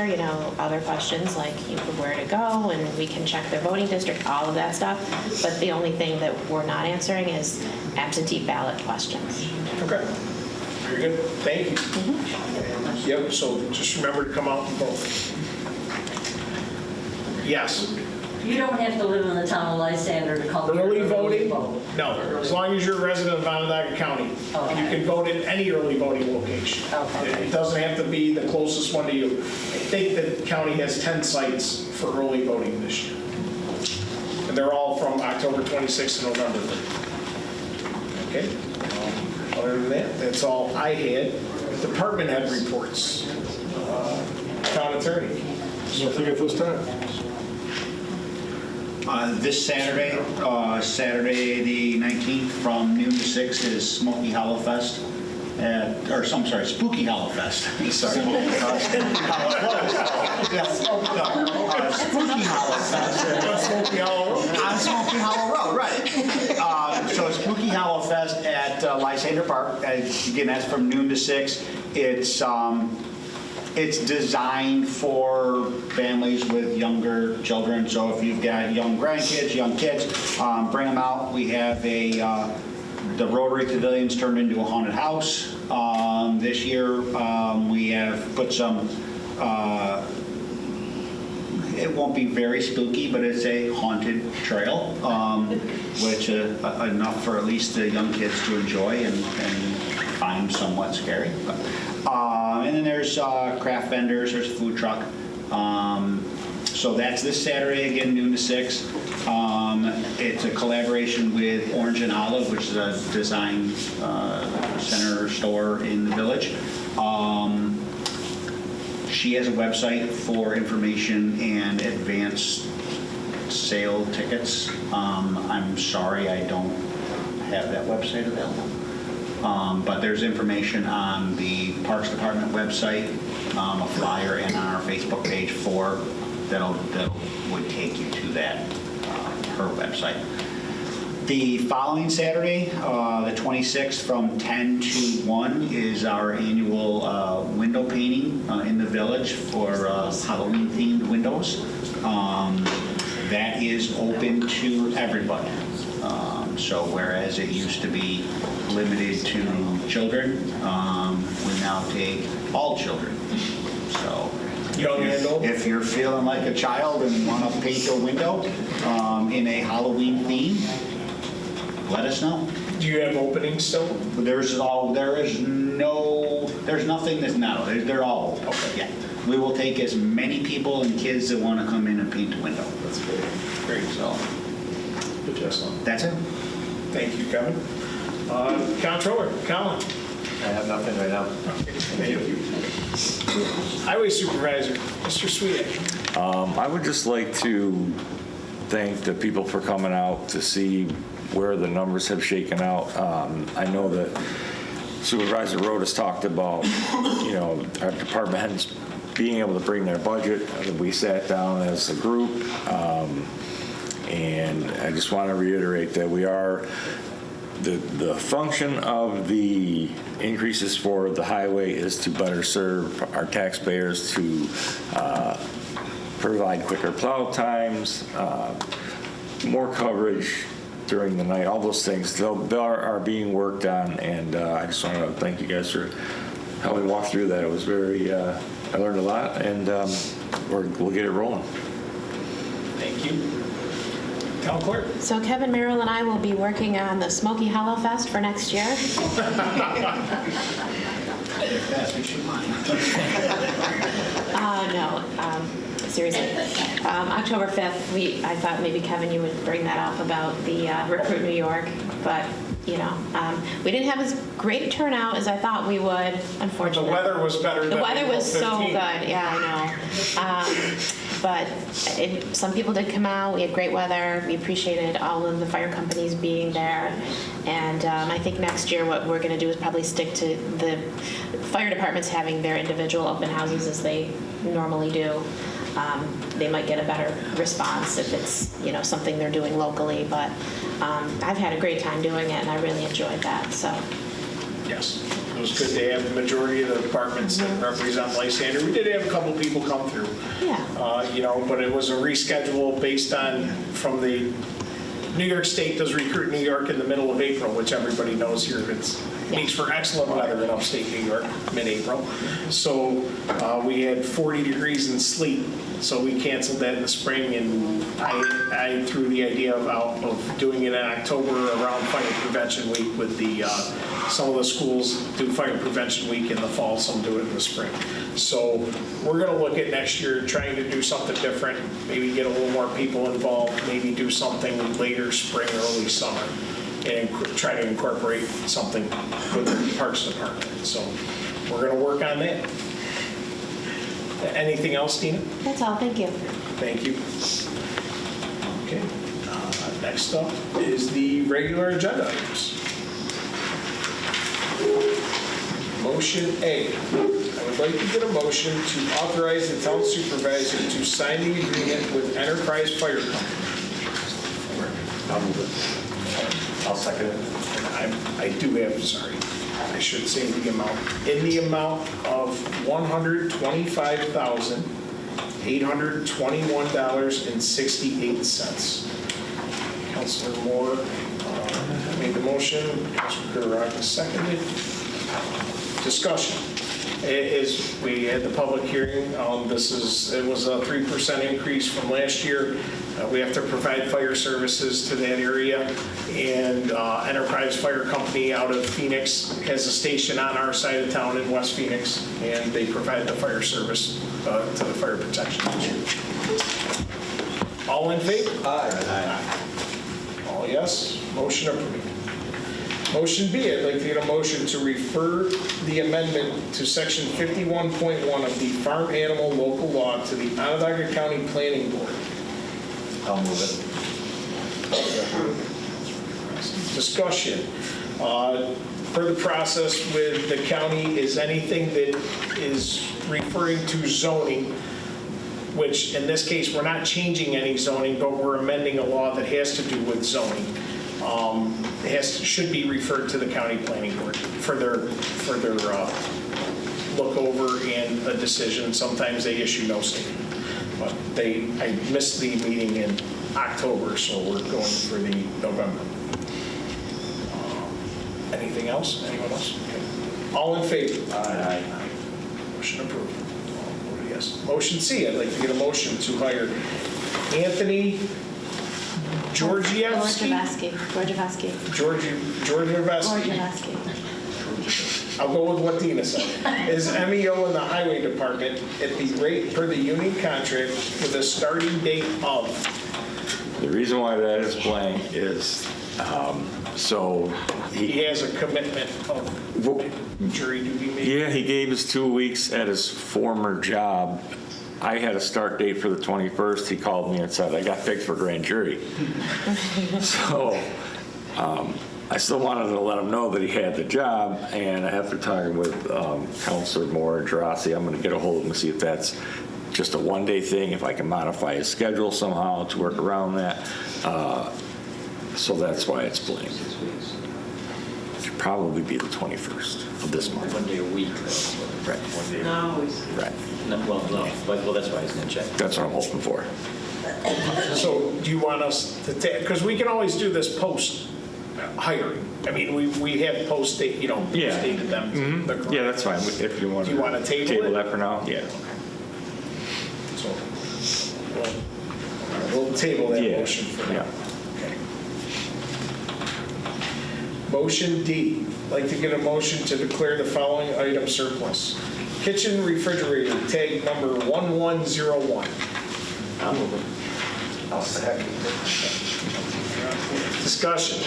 other questions like where to go, and we can check their voting district, all of that stuff. But the only thing that we're not answering is absentee ballot questions. Okay. Very good. Thank you. Yep, so just remember to come out and vote. Yes. You don't have to live in the town of Lysander to come here. Early to voting? vote. No, as long as you're a resident of Onondaga County. Okay. You can vote in any early voting location. Okay. It doesn't have to be the closest one to you. I think the county has 10 sites for early voting this year. And they're all from October 26th to November 3rd. Okay? Other than that, that's all I had. Department head reports. Town attorney. Nothing at this time. This Saturday, Saturday the 19th, from noon to 6 is Smoky Hollow Fest. Spooky Hollow Fest. Sorry. Spooky Hollow Fest. On Smoky Hollow Road, right. So Spooky Hollow Fest at Lysander Park. Again, that's from noon to 6. It's designed for families with younger children. So if you've got young grandkids, young kids, bring them out. We have the Rotary Pavilion's turned into a haunted house. This year we have put some, it won't be very spooky, but it's a haunted trail, which enough for at least the young kids to enjoy and find somewhat scary. And then there's craft vendors, there's a food truck. So that's this Saturday, again, noon to 6. It's a collaboration with Orange and Olive, which is a design center store in the village. She has a website for information and advanced sale tickets. I'm sorry I don't have that website available. But there's information on the Parks Department website, a flyer, and on our Facebook page that would take you to that, her website. The following Saturday, the 26th, from 10 to 1 is our annual window painting in the village for Halloween-themed windows. That is open to everybody. So whereas it used to be limited to children, we now take all children. So if you're feeling like a child and want to paint a window in a Halloween theme, let us know. Do you have openings still? There's nothing that's no. They're all open. Okay. Yeah. We will take as many people and kids that want to come in and paint the window. That's great. Great. So Good job. that's it. Thank you, Kevin. Comptroller, Colin. I have nothing right now. Thank you. Highway Supervisor, Mr. Sweetek. I would just like to thank the people for coming out to see where the numbers have shaken out. I know that Supervisor Road has talked about, our department heads being able to bring their budget. We sat down as a group, and I just want to reiterate that we are, the function of the increases for the highway is to better serve our taxpayers, to provide quicker plow times, more coverage during the night, all those things. They are being worked on, and I just want to thank you guys for helping me walk through that. It was very, I learned a lot, and we'll get it rolling. Thank you. Town Clerk. So Kevin Merrill and I will be working on the Smoky Hollow Fest for next year. No, seriously. October 5th, I thought maybe, Kevin, you would bring that up about the Recruit New York, but, we didn't have as great a turnout as I thought we would, unfortunately. The weather was better than The weather was so 15. good, yeah, I know. But some people did come out. We had great weather. We appreciated all of the fire companies being there. And I think next year what we're going to do is probably stick to the fire departments having their individual open houses as they normally do. they might get a better response if it's, something they're doing locally. But I've had a great time doing it, and I really enjoyed that, so. Yes, it was good to have the majority of the departments that represent Lysander. We did have a couple people come through. Yeah. But it was a reschedule based on, from the, New York State does Recruit New York in the middle of April, which everybody knows here. It makes for excellent weather in upstate New York, mid-April. So we had 40 degrees and sleet, so we canceled that in the spring, and I threw the idea of doing it in October around Fire Prevention Week with the, some of the schools do Fire Prevention Week in the fall, some do it in the spring. So we're going to look at next year trying to do something different, maybe get a little more people involved, maybe do something later spring, early summer, and try to incorporate something with the Parks Department. So we're going to work on that. Anything else, Tina? That's all, thank you. Thank you. Okay, next up is the regular agenda items. Motion A. I would like to get a motion to authorize the town supervisor to sign the agreement with Enterprise Fire Company. I'll move it. I'll second it. I do have, sorry, I should say the amount. In the amount of $125,821.68. Councilor Moore made the motion. Councilor Kutaragi seconded. Discussion. As we had the public hearing, it was a 3% increase from last year. We have to provide fire services to that area, and Enterprise Fire Company out of Phoenix has a station on our side of town in West Phoenix, and they provide the fire service to the fire protection district. All in favor? Aye. All yes. Motion approved. Motion B, I'd like to get a motion to refer the amendment to section 51.1 of the Farm Animal Local Law to the Onondaga County Planning Board. I'll move it. Discussion. For the process with the county is anything that is referring to zoning, which in this case, we're not changing any zoning, but we're amending a law that has to do with zoning. Should be referred to the county planning board for their look over and a decision. Sometimes they issue no statement, but I missed the meeting in October, so we're going for the November. Anything else? Anyone else? Okay. All in favor? Aye. Motion approved. Yes. Motion C, I'd like to get a motion to hire Anthony Georgievsky. I'll go with what Dina said. Is MEO in the highway department at the rate per the union contract with a starting date of. The reason why that is blank is so he has a commitment of jury duty. Maybe. Yeah, he gave us 2 weeks at his former job. I had a start date for the 21st. He called me and said, I got picked for grand jury. So I still wanted to let him know that he had the job. And after talking with Councilor Moore and Gerasi, I'm going to get a hold of him and see if that's just a one-day thing, if I can modify his schedule somehow to work around that. So that's why it's blank. It should probably be the 21st of this month. 1 day a week. Right. 1 day. No. Right. No, well, that's why I was going to check. That's what I'm hoping for. So do you want us to take, because we can always do this post hiring. I mean, we have post-date, post-dated them. Mm-hmm. Yeah, that's fine. If you want Do you want to table that for now? Yeah. So we'll table that motion for now. Okay. Motion D, I'd like to get a motion to declare the following item surplus. Kitchen refrigerator, tag number 1101. I'll move it. I'll second. Discussion.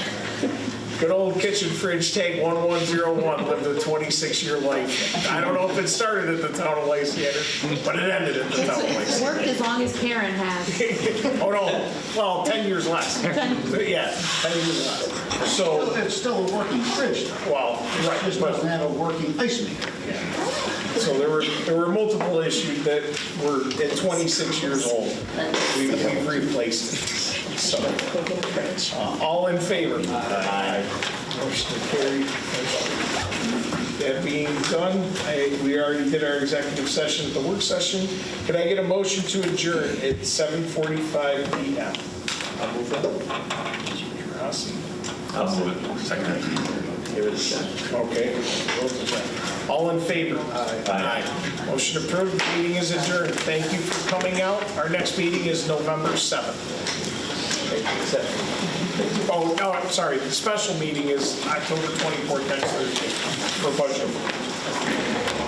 Good old kitchen fridge tank 1101 lived a 26-year life. I don't know if it started at the town of Lysander, but it ended at the town of It's Lysander. worked as long as Karen has. Oh, no, well, 10 years less. Yeah, 10 years less. So, It's still a working fridge, though. well, right, It just but doesn't have a working ice maker. so there were multiple issues that were at 26 years old. We've replaced it. So, all in favor? Aye. Motion carried. That being done, we already did our executive session at the work session. Could I get a motion to adjourn at 7:45 PM? I'll move that. Rossi. I'll move it. Second. Okay. All in favor? Aye. Motion approved. Meeting is adjourned. Thank you for coming out. Our next meeting is November 7th. Oh, no, I'm sorry. The special meeting is October 24th, next Thursday, for budget.